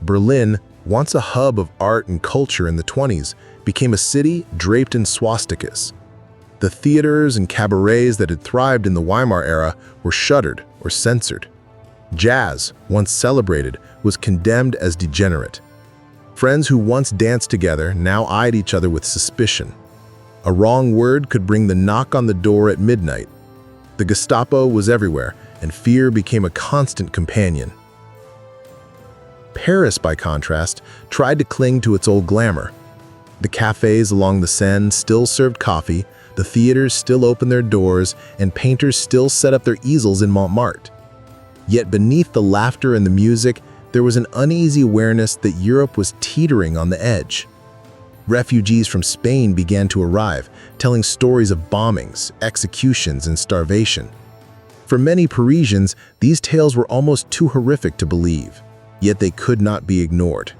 Berlin, once a hub of art and culture in the 20s, became a city draped in swastikas. The theaters and cabarets that had thrived in the Weimar era were shuttered or censored. Jazz, once celebrated, was condemned as degenerate. Friends who once danced together now eyed each other with suspicion. A wrong word could bring the knock on the door at midnight. The Gestapo was everywhere, and fear became a constant companion. Paris, by contrast, tried to cling to its old glamour. The cafes along the Seine still served coffee, the theaters still opened their doors, and painters still set up their easels in Montmartre. Yet beneath the laughter and the music, there was an uneasy awareness that Europe was teetering on the edge. Refugees from Spain began to arrive, telling stories of bombings, executions, and starvation. For many Parisians, these tales were almost too horrific to believe, yet they could not be ignored.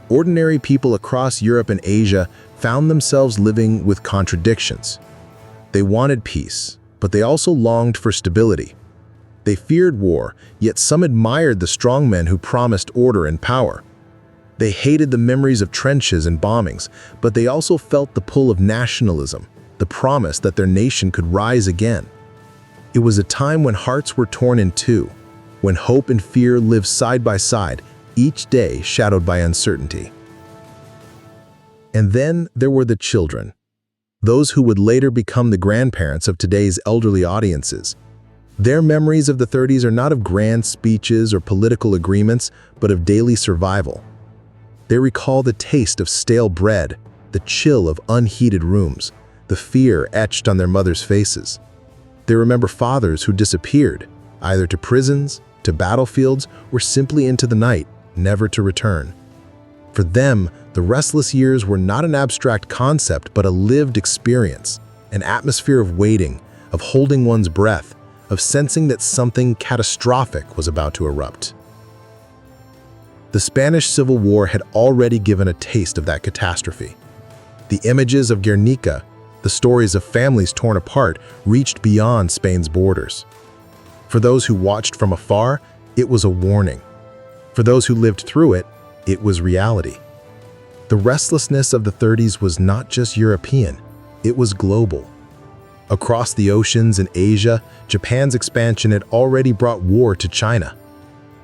Ordinary people across Europe and Asia found themselves living with contradictions. They wanted peace, but they also longed for stability. They feared war, yet some admired the strongmen who promised order and power. They hated the memories of trenches and bombings, but they also felt the pull of nationalism, the promise that their nation could rise again. It was a time when hearts were torn in two, when hope and fear lived side by side, each day shadowed by uncertainty. And then there were the children, those who would later become the grandparents of today's elderly audiences. Their memories of the 30s are not of grand speeches or political agreements, but of daily survival. They recall the taste of stale bread, the chill of unheated rooms, the fear etched on their mothers' faces. They remember fathers who disappeared, either to prisons, to battlefields, or simply into the night, never to return. For them, the restless years were not an abstract concept, but a lived experience, an atmosphere of waiting, of holding one's breath, of sensing that something catastrophic was about to erupt. The Spanish Civil War had already given a taste of that catastrophe. The images of Guernica, the stories of families torn apart, reached beyond Spain's borders. For those who watched from afar, it was a warning. For those who lived through it, it was reality. The restlessness of the 30s was not just European, it was global. Across the oceans in Asia, Japan's expansion had already brought war to China.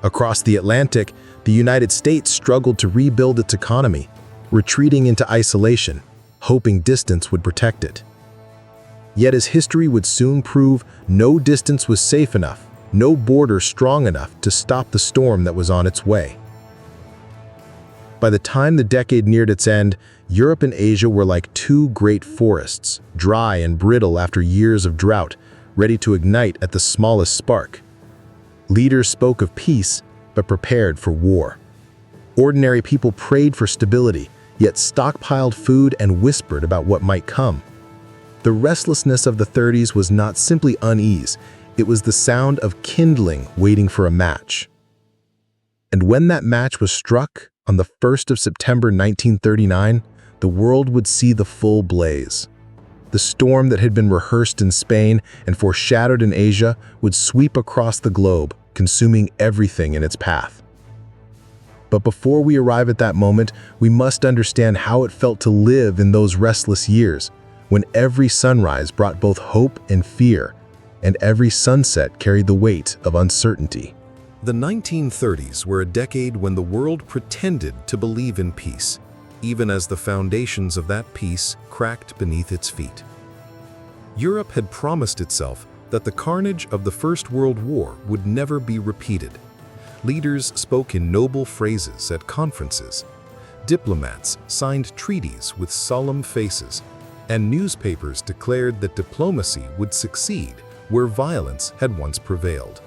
Across the Atlantic, the United States struggled to rebuild its economy, retreating into isolation, hoping distance would protect it. Yet as history would soon prove, no distance was safe enough, no border strong enough to stop the storm that was on its way. By the time the decade neared its end, Europe and Asia were like two great forests, dry and brittle after years of drought, ready to ignite at the smallest spark. Leaders spoke of peace, but prepared for war. Ordinary people prayed for stability, yet stockpiled food and whispered about what might come. The restlessness of the 30s was not simply unease, it was the sound of kindling waiting for a match. And when that match was struck, on the 1st of September 1939, the world would see the full blaze. The storm that had been rehearsed in Spain and foreshadowed in Asia would sweep across the globe, consuming everything in its path. But before we arrive at that moment, we must understand how it felt to live in those restless years, when every sunrise brought both hope and fear, and every sunset carried the weight of uncertainty. The 1930s were a decade when the world pretended to believe in peace, even as the foundations of that peace cracked beneath its feet. Europe had promised itself that the carnage of the First World War would never be repeated. Leaders spoke in noble phrases at conferences. Diplomats signed treaties with solemn faces, and newspapers declared that diplomacy would succeed where violence had once prevailed.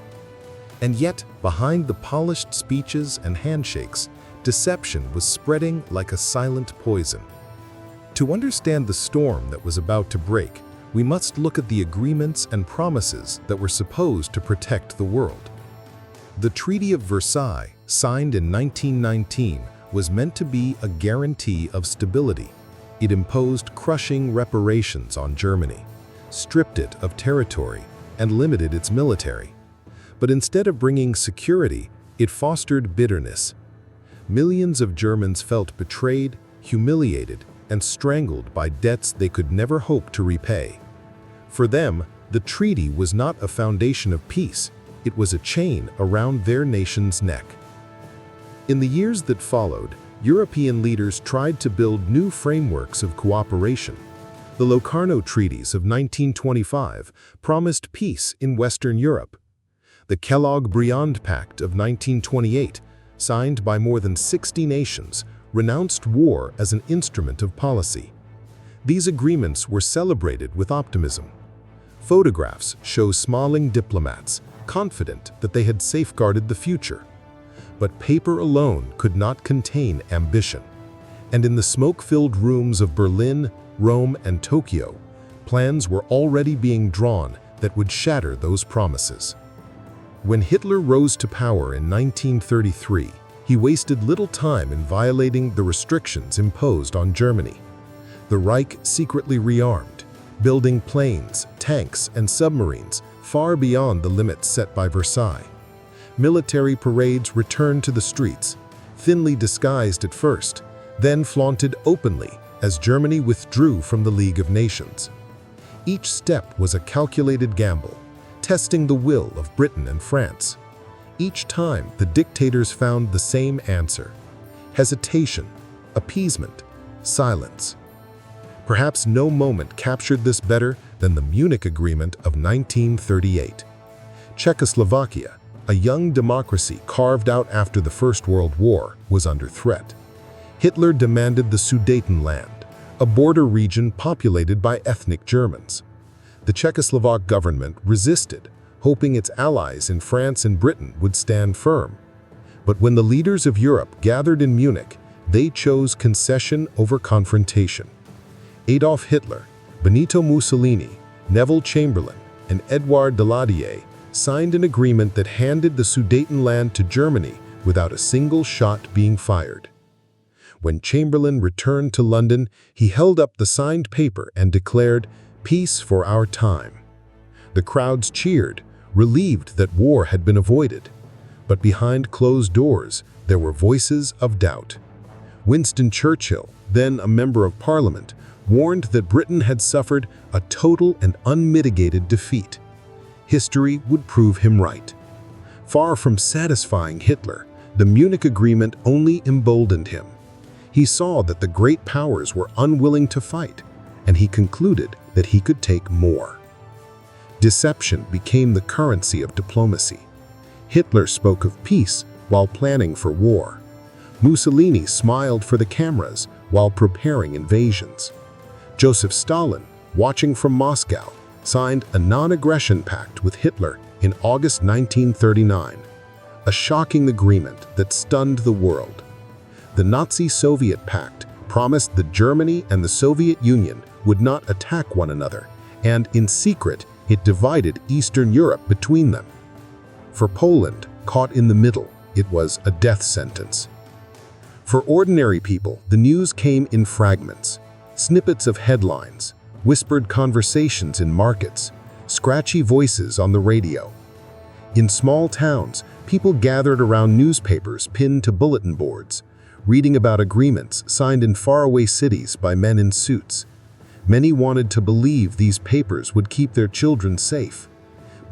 And yet, behind the polished speeches and handshakes, deception was spreading like a silent poison. To understand the storm that was about to break, we must look at the agreements and promises that were supposed to protect the world. The Treaty of Versailles, signed in 1919, was meant to be a guarantee of stability. It imposed crushing reparations on Germany, stripped it of territory, and limited its military. But instead of bringing security, it fostered bitterness. Millions of Germans felt betrayed, humiliated, and strangled by debts they could never hope to repay. For them, the treaty was not a foundation of peace, it was a chain around their nation's neck. In the years that followed, European leaders tried to build new frameworks of cooperation. The Locarno Treaties of 1925 promised peace in Western Europe. The Kellogg-Briand Pact of 1928, signed by more than 60 nations, renounced war as an instrument of policy. These agreements were celebrated with optimism. Photographs show smiling diplomats, confident that they had safeguarded the future. But paper alone could not contain ambition. And in the smoke-filled rooms of Berlin, Rome, and Tokyo, plans were already being drawn that would shatter those promises. When Hitler rose to power in 1933, he wasted little time in violating the restrictions imposed on Germany. The Reich secretly rearmed, building planes, tanks, and submarines far beyond the limits set by Versailles. Military parades returned to the streets, thinly disguised at first, then flaunted openly as Germany withdrew from the League of Nations. Each step was a calculated gamble, testing the will of Britain and France. Each time, the dictators found the same answer: hesitation, appeasement, silence. Perhaps no moment captured this better than the Munich Agreement of 1938. Czechoslovakia, a young democracy carved out after the First World War, was under threat. Hitler demanded the Sudetenland, a border region populated by ethnic Germans. The Czechoslovak government resisted, hoping its allies in France and Britain would stand firm. But when the leaders of Europe gathered in Munich, they chose concession over confrontation. Adolf Hitler, Benito Mussolini, Neville Chamberlain, and Édouard Daladier signed an agreement that handed the Sudetenland to Germany without a single shot being fired. When Chamberlain returned to London, he held up the signed paper and declared, "Peace for our time." The crowds cheered, relieved that war had been avoided. But behind closed doors, there were voices of doubt. Winston Churchill, then a member of Parliament, warned that Britain had suffered a total and unmitigated defeat. History would prove him right. Far from satisfying Hitler, the Munich Agreement only emboldened him. He saw that the great powers were unwilling to fight, and he concluded that he could take more. Deception became the currency of diplomacy. Hitler spoke of peace while planning for war. Mussolini smiled for the cameras while preparing invasions. Joseph Stalin, watching from Moscow, signed a non-aggression pact with Hitler in August 1939, a shocking agreement that stunned the world. The Nazi-Soviet pact promised that Germany and the Soviet Union would not attack one another, and in secret, it divided Eastern Europe between them. For Poland, caught in the middle, it was a death sentence. For ordinary people, the news came in fragments, snippets of headlines, whispered conversations in markets, scratchy voices on the radio. In small towns, people gathered around newspapers pinned to bulletin boards, reading about agreements signed in faraway cities by men in suits. Many wanted to believe these papers would keep their children safe.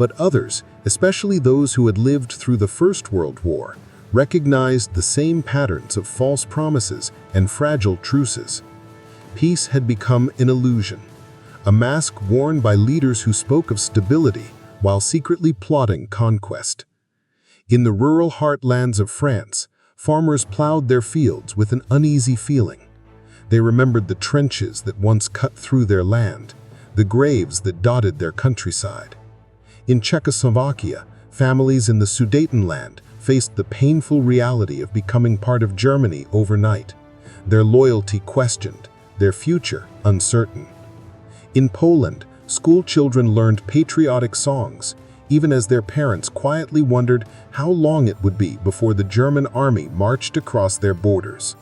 But others, especially those who had lived through the First World War, recognized the same patterns of false promises and fragile truces. Peace had become an illusion, a mask worn by leaders who spoke of stability while secretly plotting conquest. In the rural heartlands of France, farmers plowed their fields with an uneasy feeling. They remembered the trenches that once cut through their land, the graves that dotted their countryside. In Czechoslovakia, families in the Sudetenland faced the painful reality of becoming part of Germany overnight, their loyalty questioned, their future uncertain. In Poland, school children learned patriotic songs, even as their parents quietly wondered how long it would be before the German army marched across their borders.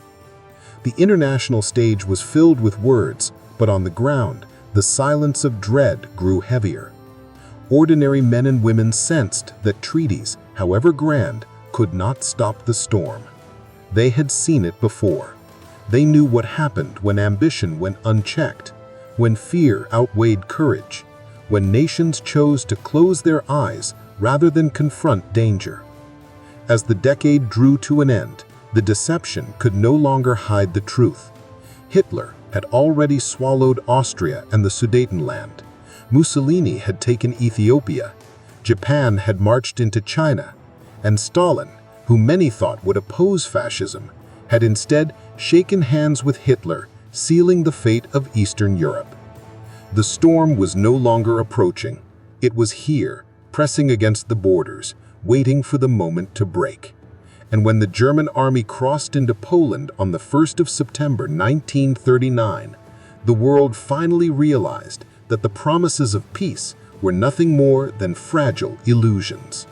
The international stage was filled with words, but on the ground, the silence of dread grew heavier. Ordinary men and women sensed that treaties, however grand, could not stop the storm. They had seen it before. They knew what happened when ambition went unchecked, when fear outweighed courage, when nations chose to close their eyes rather than confront danger. As the decade drew to an end, the deception could no longer hide the truth. Hitler had already swallowed Austria and the Sudetenland. Mussolini had taken Ethiopia. Japan had marched into China. And Stalin, who many thought would oppose fascism, had instead shaken hands with Hitler, sealing the fate of Eastern Europe. The storm was no longer approaching. It was here, pressing against the borders, waiting for the moment to break. And when the German army crossed into Poland on the 1st of September 1939, the world finally realized that the promises of peace were nothing more than fragile illusions.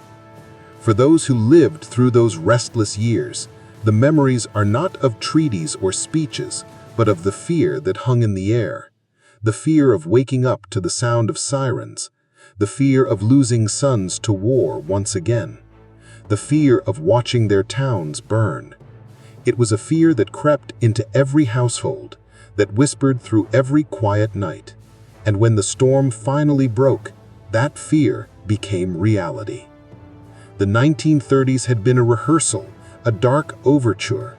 For those who lived through those restless years, the memories are not of treaties or speeches, but of the fear that hung in the air. The fear of waking up to the sound of sirens, the fear of losing sons to war once again, the fear of watching their towns burn. It was a fear that crept into every household, that whispered through every quiet night. And when the storm finally broke, that fear became reality. The 1930s had been a rehearsal, a dark overture.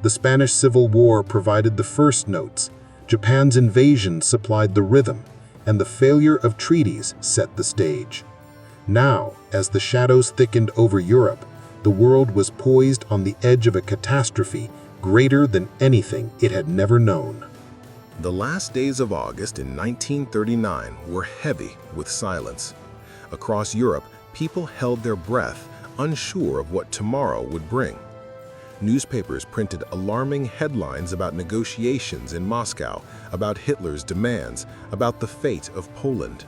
The Spanish Civil War provided the first notes, Japan's invasion supplied the rhythm, and the failure of treaties set the stage. Now, as the shadows thickened over Europe, the world was poised on the edge of a catastrophe greater than anything it had never known. The last days of August in 1939 were heavy with silence. Across Europe, people held their breath, unsure of what tomorrow would bring. Newspapers printed alarming headlines about negotiations in Moscow, about Hitler's demands, about the fate of Poland.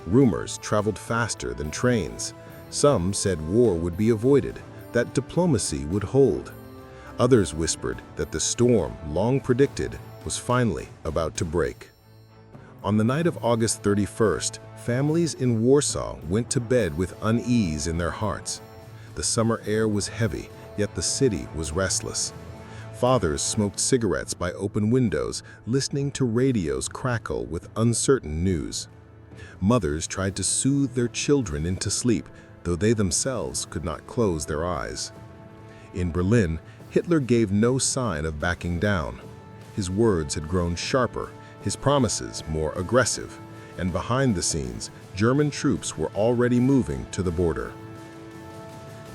Rumors traveled faster than trains. Some said war would be avoided, that diplomacy would hold. Others whispered that the storm, long predicted, was finally about to break. On the night of August 31st, families in Warsaw went to bed with unease in their hearts. The summer air was heavy, yet the city was restless. Fathers smoked cigarettes by open windows, listening to radios crackle with uncertain news. Mothers tried to soothe their children into sleep, though they themselves could not close their eyes. In Berlin, Hitler gave no sign of backing down. His words had grown sharper, his promises more aggressive, and behind the scenes, German troops were already moving to the border.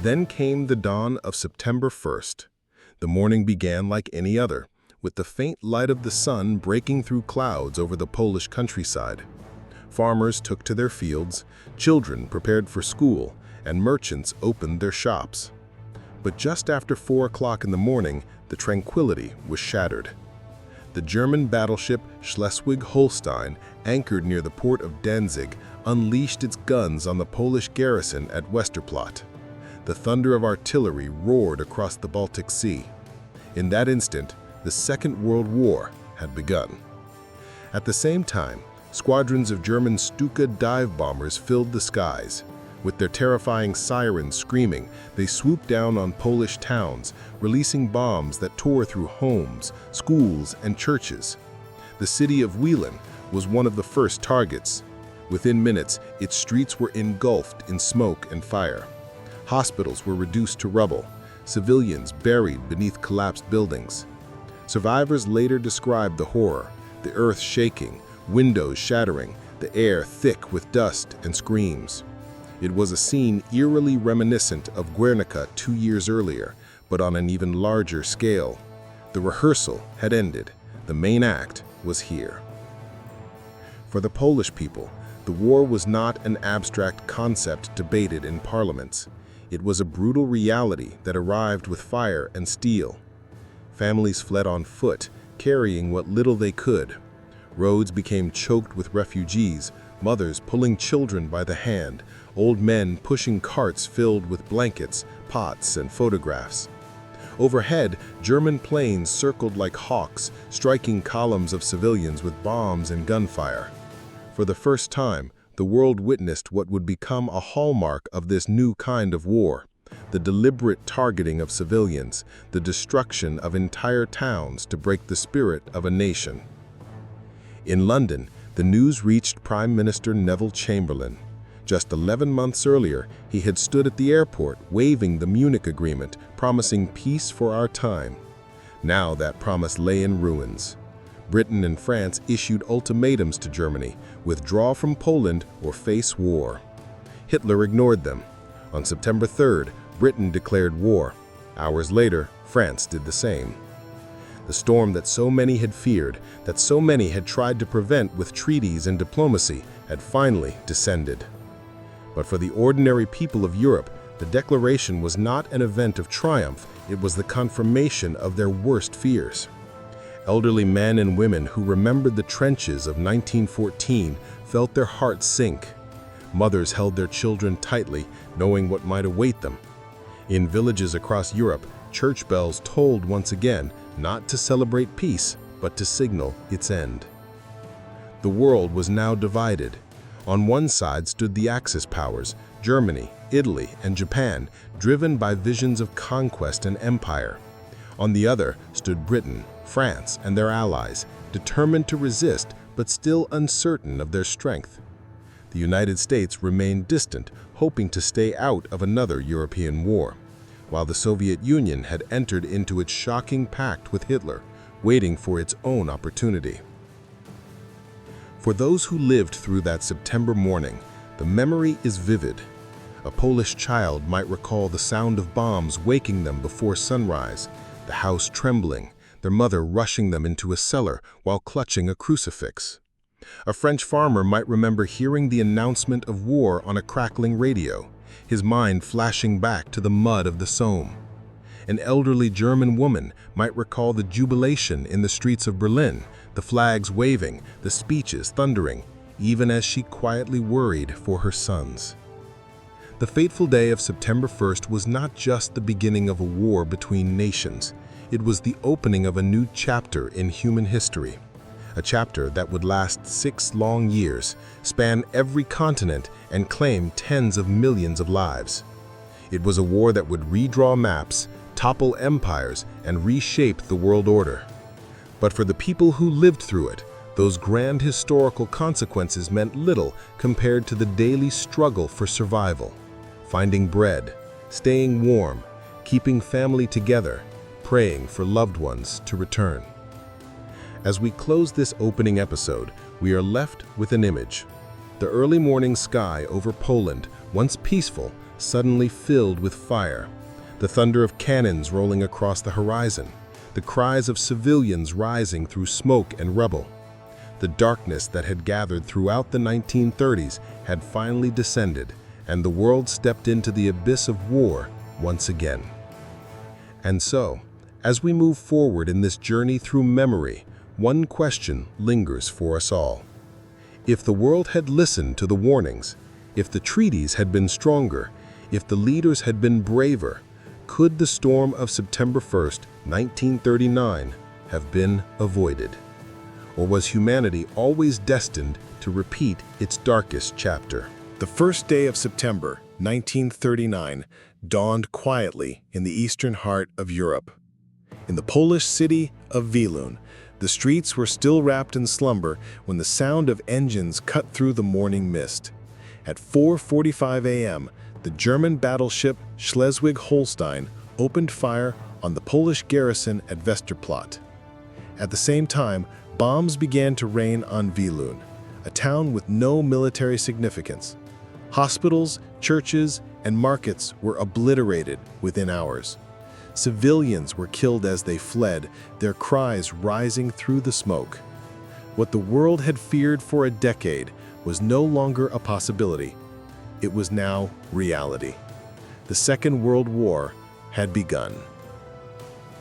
Then came the dawn of September 1st. The morning began like any other, with the faint light of the sun breaking through clouds over the Polish countryside. Farmers took to their fields, children prepared for school, and merchants opened their shops. But just after 4 o'clock in the morning, the tranquility was shattered. The German battleship Schleswig-Holstein, anchored near the port of Danzig, unleashed its guns on the Polish garrison at Westerplatte. The thunder of artillery roared across the Baltic Sea. In that instant, the Second World War had begun. At the same time, squadrons of German Stuka dive bombers filled the skies. With their terrifying sirens screaming, they swooped down on Polish towns, releasing bombs that tore through homes, schools, and churches. The city of Wielin was one of the first targets. Within minutes, its streets were engulfed in smoke and fire. Hospitals were reduced to rubble, civilians buried beneath collapsed buildings. Survivors later described the horror, the earth shaking, windows shattering, the air thick with dust and screams. It was a scene eerily reminiscent of Guernica 2 years earlier, but on an even larger scale. The rehearsal had ended. The main act was here. For the Polish people, the war was not an abstract concept debated in parliaments. It was a brutal reality that arrived with fire and steel. Families fled on foot, carrying what little they could. Roads became choked with refugees, mothers pulling children by the hand, old men pushing carts filled with blankets, pots, and photographs. Overhead, German planes circled like hawks, striking columns of civilians with bombs and gunfire. For the first time, the world witnessed what would become a hallmark of this new kind of war: the deliberate targeting of civilians, the destruction of entire towns to break the spirit of a nation. In London, the news reached Prime Minister Neville Chamberlain. Just 11 months earlier, he had stood at the airport waving the Munich Agreement, promising peace for our time. Now that promise lay in ruins. Britain and France issued ultimatums to Germany: withdraw from Poland or face war. Hitler ignored them. On September 3rd, Britain declared war. Hours later, France did the same. The storm that so many had feared, that so many had tried to prevent with treaties and diplomacy, had finally descended. But for the ordinary people of Europe, the declaration was not an event of triumph, it was the confirmation of their worst fears. Elderly men and women who remembered the trenches of 1914 felt their hearts sink. Mothers held their children tightly, knowing what might await them. In villages across Europe, church bells tolled once again, not to celebrate peace, but to signal its end. The world was now divided. On one side stood the Axis powers, Germany, Italy, and Japan, driven by visions of conquest and empire. On the other stood Britain, France, and their allies, determined to resist but still uncertain of their strength. The United States remained distant, hoping to stay out of another European war, while the Soviet Union had entered into its shocking pact with Hitler, waiting for its own opportunity. For those who lived through that September morning, the memory is vivid. A Polish child might recall the sound of bombs waking them before sunrise, the house trembling, their mother rushing them into a cellar while clutching a crucifix. A French farmer might remember hearing the announcement of war on a crackling radio, his mind flashing back to the mud of the Somme. An elderly German woman might recall the jubilation in the streets of Berlin, the flags waving, the speeches thundering, even as she quietly worried for her sons. The fateful day of September 1st was not just the beginning of a war between nations. It was the opening of a new chapter in human history. A chapter that would last 6 long years, span every continent, and claim tens of millions of lives. It was a war that would redraw maps, topple empires, and reshape the world order. But for the people who lived through it, those grand historical consequences meant little compared to the daily struggle for survival. Finding bread, staying warm, keeping family together, praying for loved ones to return. As we close this opening episode, we are left with an image. The early morning sky over Poland, once peaceful, suddenly filled with fire. The thunder of cannons rolling across the horizon. The cries of civilians rising through smoke and rubble. The darkness that had gathered throughout the 1930s had finally descended, and the world stepped into the abyss of war once again. And so, as we move forward in this journey through memory, one question lingers for us all. If the world had listened to the warnings, if the treaties had been stronger, if the leaders had been braver, could the storm of September 1st, 1939 have been avoided? Or was humanity always destined to repeat its darkest chapter? The first day of September, 1939, dawned quietly in the eastern heart of Europe. In the Polish city of Wielun, The streets were still wrapped in slumber when the sound of engines cut through the morning mist. At 4:45 a.m., the German battleship Schleswig-Holstein opened fire on the Polish garrison at Westerplatte. At the same time, bombs began to rain on Wielun, a town with no military significance. Hospitals, churches, and markets were obliterated within hours. Civilians were killed as they fled, their cries rising through the smoke. What the world had feared for a decade was no longer a possibility. It was now reality. The Second World War had begun.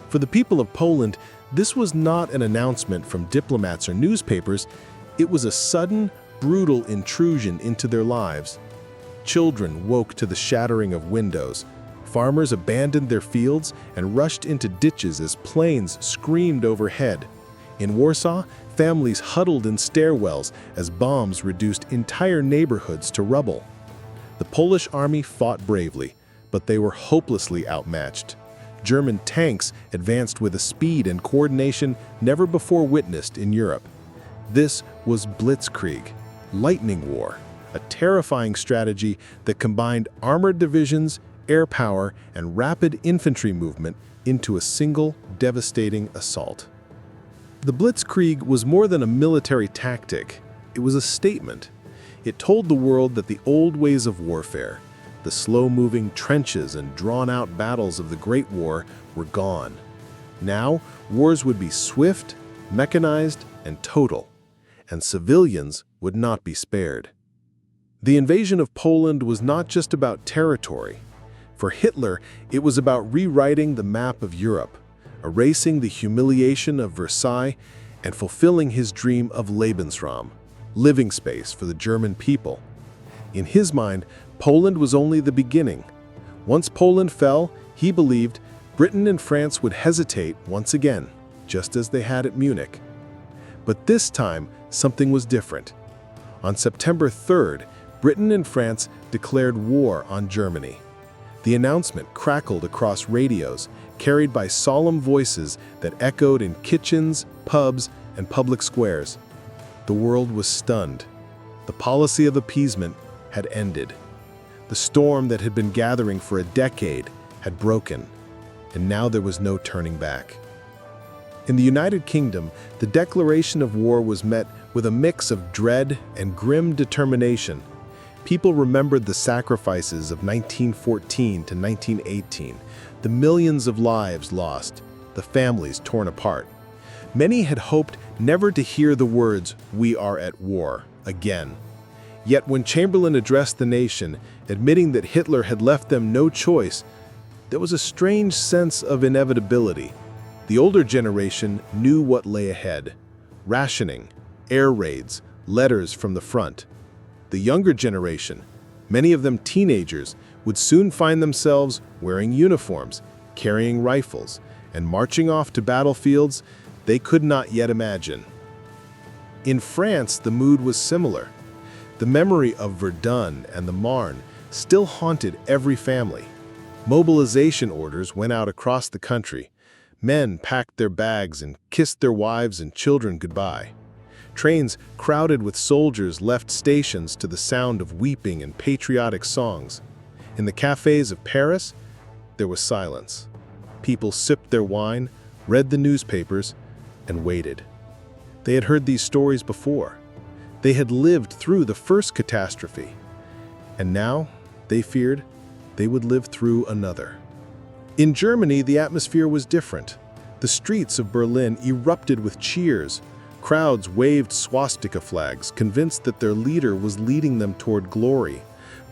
For the people of Poland, this was not an announcement from diplomats or newspapers. It was a sudden, brutal intrusion into their lives. Children woke to the shattering of windows. Farmers abandoned their fields and rushed into ditches as planes screamed overhead. In Warsaw, families huddled in stairwells as bombs reduced entire neighborhoods to rubble. The Polish army fought bravely, but they were hopelessly outmatched. German tanks advanced with a speed and coordination never before witnessed in Europe. This was Blitzkrieg, lightning war, a terrifying strategy that combined armored divisions, air power, and rapid infantry movement into a single, devastating assault. The Blitzkrieg was more than a military tactic. It was a statement. It told the world that the old ways of warfare, the slow-moving trenches and drawn-out battles of the Great War, were gone. Now, wars would be swift, mechanized, and total, and civilians would not be spared. The invasion of Poland was not just about territory. For Hitler, it was about rewriting the map of Europe, erasing the humiliation of Versailles, and fulfilling his dream of Lebensraum, living space for the German people. In his mind, Poland was only the beginning. Once Poland fell, he believed Britain and France would hesitate once again, just as they had at Munich. But this time, something was different. On September 3rd, Britain and France declared war on Germany. The announcement crackled across radios, carried by solemn voices that echoed in kitchens, pubs, and public squares. The world was stunned. The policy of appeasement had ended. The storm that had been gathering for a decade had broken, and now there was no turning back. In the United Kingdom, the declaration of war was met with a mix of dread and grim determination. People remembered the sacrifices of 1914 to 1918, the millions of lives lost, the families torn apart. Many had hoped never to hear the words, "We are at war," again. Yet when Chamberlain addressed the nation, admitting that Hitler had left them no choice, there was a strange sense of inevitability. The older generation knew what lay ahead: rationing, air raids, letters from the front. The younger generation, many of them teenagers, would soon find themselves wearing uniforms, carrying rifles, and marching off to battlefields they could not yet imagine. In France, the mood was similar. The memory of Verdun and the Marne still haunted every family. Mobilization orders went out across the country. Men packed their bags and kissed their wives and children goodbye. Trains crowded with soldiers left stations to the sound of weeping and patriotic songs. In the cafes of Paris, there was silence. People sipped their wine, read the newspapers, and waited. They had heard these stories before. They had lived through the first catastrophe. And now, they feared, they would live through another. In Germany, the atmosphere was different. The streets of Berlin erupted with cheers. Crowds waved swastika flags, convinced that their leader was leading them toward glory.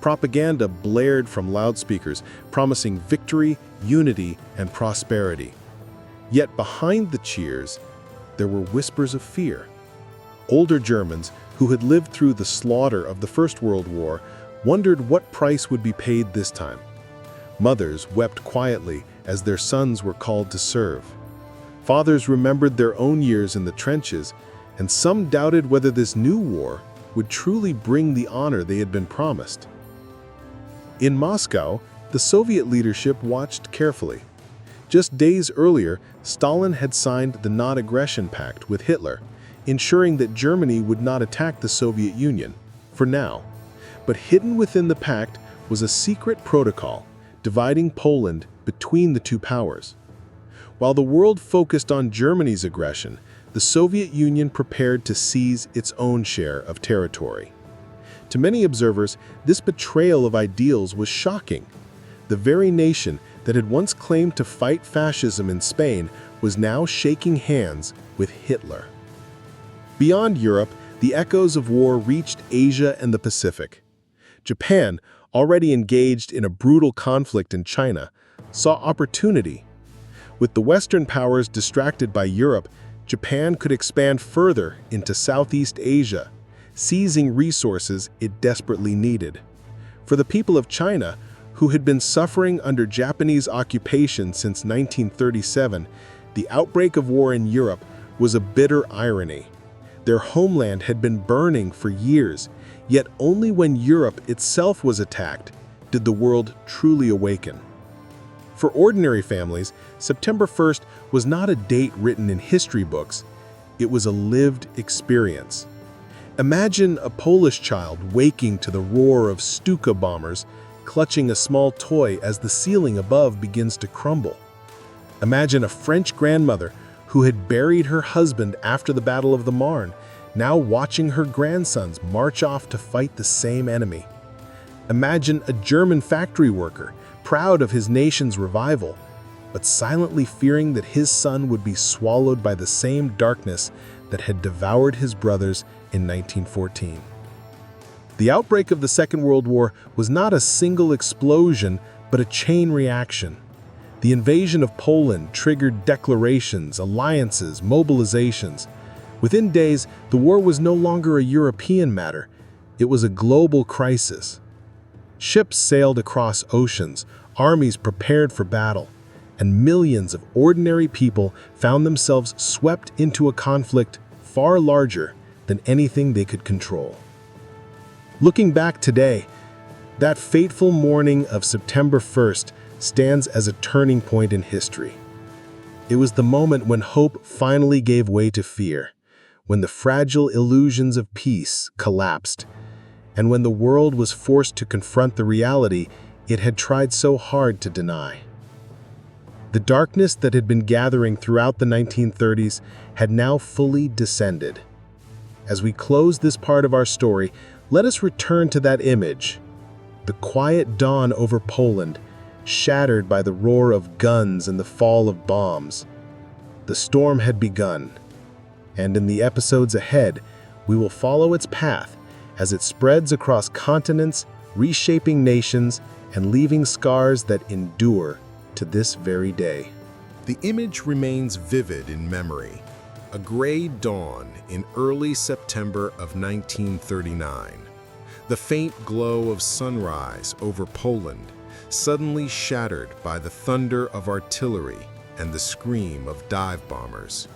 Propaganda blared from loudspeakers, promising victory, unity, and prosperity. Yet behind the cheers, there were whispers of fear. Older Germans, who had lived through the slaughter of the First World War, wondered what price would be paid this time. Mothers wept quietly as their sons were called to serve. Fathers remembered their own years in the trenches, and some doubted whether this new war would truly bring the honor they had been promised. In Moscow, the Soviet leadership watched carefully. Just days earlier, Stalin had signed the Non-Aggression Pact with Hitler, ensuring that Germany would not attack the Soviet Union, for now. But hidden within the pact was a secret protocol dividing Poland between the two powers. While the world focused on Germany's aggression, the Soviet Union prepared to seize its own share of territory. To many observers, this betrayal of ideals was shocking. The very nation that had once claimed to fight fascism in Spain was now shaking hands with Hitler. Beyond Europe, the echoes of war reached Asia and the Pacific. Japan, already engaged in a brutal conflict in China, saw opportunity. With the Western powers distracted by Europe, Japan could expand further into Southeast Asia, seizing resources it desperately needed. For the people of China, who had been suffering under Japanese occupation since 1937, the outbreak of war in Europe was a bitter irony. Their homeland had been burning for years, yet only when Europe itself was attacked did the world truly awaken. For ordinary families, September 1st was not a date written in history books. It was a lived experience. Imagine a Polish child waking to the roar of Stuka bombers, clutching a small toy as the ceiling above begins to crumble. Imagine a French grandmother who had buried her husband after the Battle of the Marne, now watching her grandsons march off to fight the same enemy. Imagine a German factory worker, proud of his nation's revival, but silently fearing that his son would be swallowed by the same darkness that had devoured his brothers in 1914. The outbreak of the Second World War was not a single explosion, but a chain reaction. The invasion of Poland triggered declarations, alliances, mobilizations. Within days, the war was no longer a European matter. It was a global crisis. Ships sailed across oceans, armies prepared for battle, and millions of ordinary people found themselves swept into a conflict far larger than anything they could control. Looking back today, that fateful morning of September 1st stands as a turning point in history. It was the moment when hope finally gave way to fear, when the fragile illusions of peace collapsed, and when the world was forced to confront the reality it had tried so hard to deny. The darkness that had been gathering throughout the 1930s had now fully descended. As we close this part of our story, let us return to that image, the quiet dawn over Poland, shattered by the roar of guns and the fall of bombs. The storm had begun, and in the episodes ahead, we will follow its path as it spreads across continents, reshaping nations, and leaving scars that endure to this very day. The image remains vivid in memory. A gray dawn in early September of 1939. The faint glow of sunrise over Poland, suddenly shattered by the thunder of artillery and the scream of dive bombers.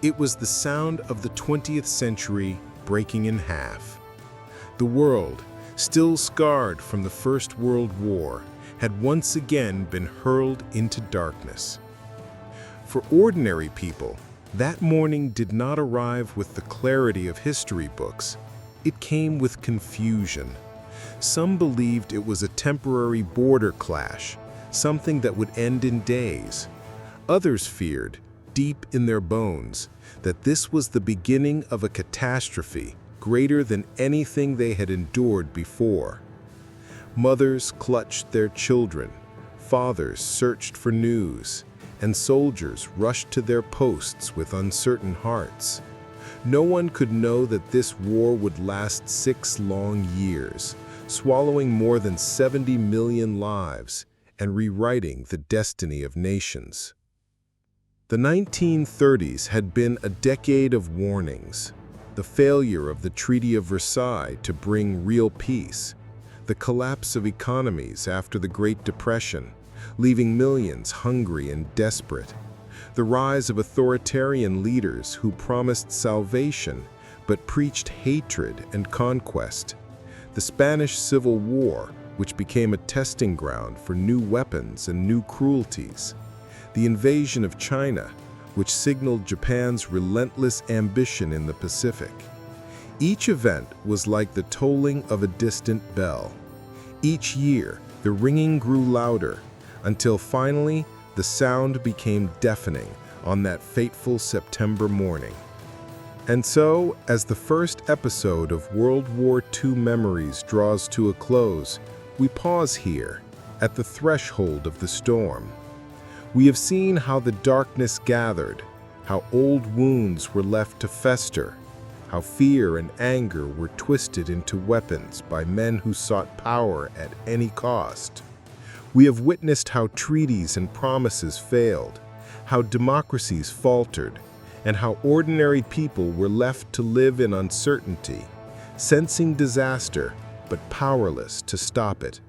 It was the sound of the 20th century breaking in half. The world, still scarred from the First World War, had once again been hurled into darkness. For ordinary people, that morning did not arrive with the clarity of history books. It came with confusion. Some believed it was a temporary border clash, something that would end in days. Others feared, deep in their bones, that this was the beginning of a catastrophe greater than anything they had endured before. Mothers clutched their children, fathers searched for news, and soldiers rushed to their posts with uncertain hearts. No one could know that this war would last 6 long years, swallowing more than 70 million lives and rewriting the destiny of nations. The 1930s had been a decade of warnings. The failure of the Treaty of Versailles to bring real peace, the collapse of economies after the Great Depression, leaving millions hungry and desperate, the rise of authoritarian leaders who promised salvation but preached hatred and conquest, the Spanish Civil War, which became a testing ground for new weapons and new cruelties, the invasion of China, which signaled Japan's relentless ambition in the Pacific. Each event was like the tolling of a distant bell. Each year, the ringing grew louder, until finally the sound became deafening on that fateful September morning. And so, as the first episode of World War II Memories draws to a close, we pause here, at the threshold of the storm. We have seen how the darkness gathered, how old wounds were left to fester, how fear and anger were twisted into weapons by men who sought power at any cost. We have witnessed how treaties and promises failed, how democracies faltered, and how ordinary people were left to live in uncertainty, sensing disaster but powerless to stop it.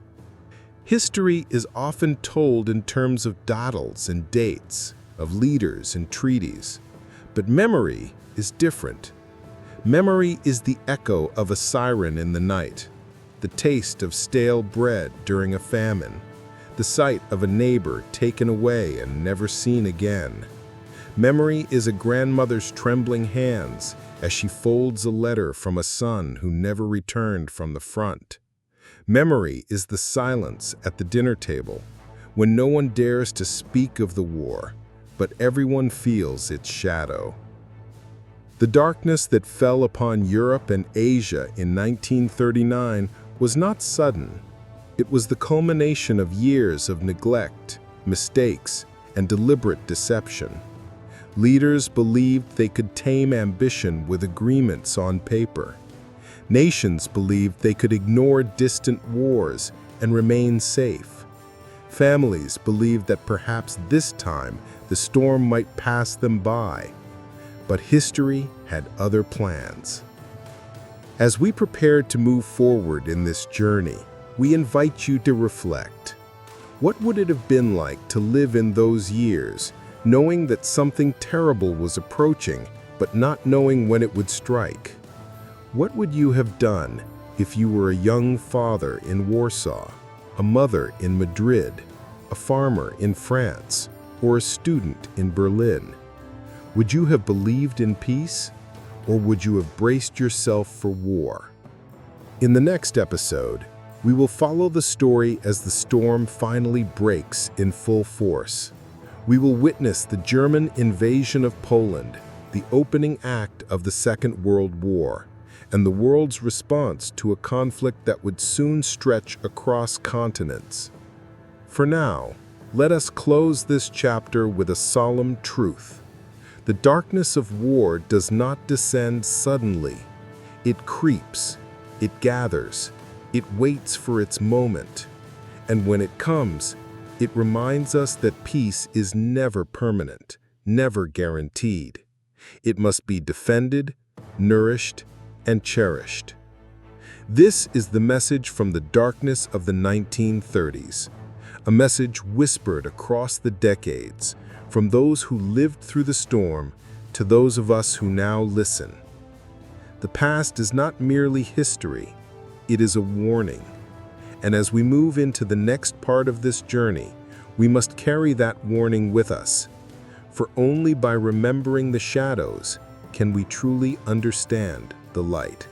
History is often told in terms of battles and dates, of leaders and treaties, but memory is different. Memory is the echo of a siren in the night, the taste of stale bread during a famine, the sight of a neighbor taken away and never seen again. Memory is a grandmother's trembling hands as she folds a letter from a son who never returned from the front. Memory is the silence at the dinner table, when no one dares to speak of the war, but everyone feels its shadow. The darkness that fell upon Europe and Asia in 1939 was not sudden. It was the culmination of years of neglect, mistakes, and deliberate deception. Leaders believed they could tame ambition with agreements on paper. Nations believed they could ignore distant wars and remain safe. Families believed that perhaps this time the storm might pass them by. But history had other plans. As we prepare to move forward in this journey, we invite you to reflect. What would it have been like to live in those years, knowing that something terrible was approaching, but not knowing when it would strike? What would you have done if you were a young father in Warsaw, a mother in Madrid, a farmer in France, or a student in Berlin? Would you have believed in peace, or would you have braced yourself for war? In the next episode, we will follow the story as the storm finally breaks in full force. We will witness the German invasion of Poland, the opening act of the Second World War, and the world's response to a conflict that would soon stretch across continents. For now, let us close this chapter with a solemn truth. The darkness of war does not descend suddenly. It creeps, it gathers, it waits for its moment. And when it comes, it reminds us that peace is never permanent, never guaranteed. It must be defended, nourished, and cherished. This is the message from the darkness of the 1930s, a message whispered across the decades, from those who lived through the storm to those of us who now listen. The past is not merely history, it is a warning. And as we move into the next part of this journey, we must carry that warning with us. For only by remembering the shadows can we truly understand the light.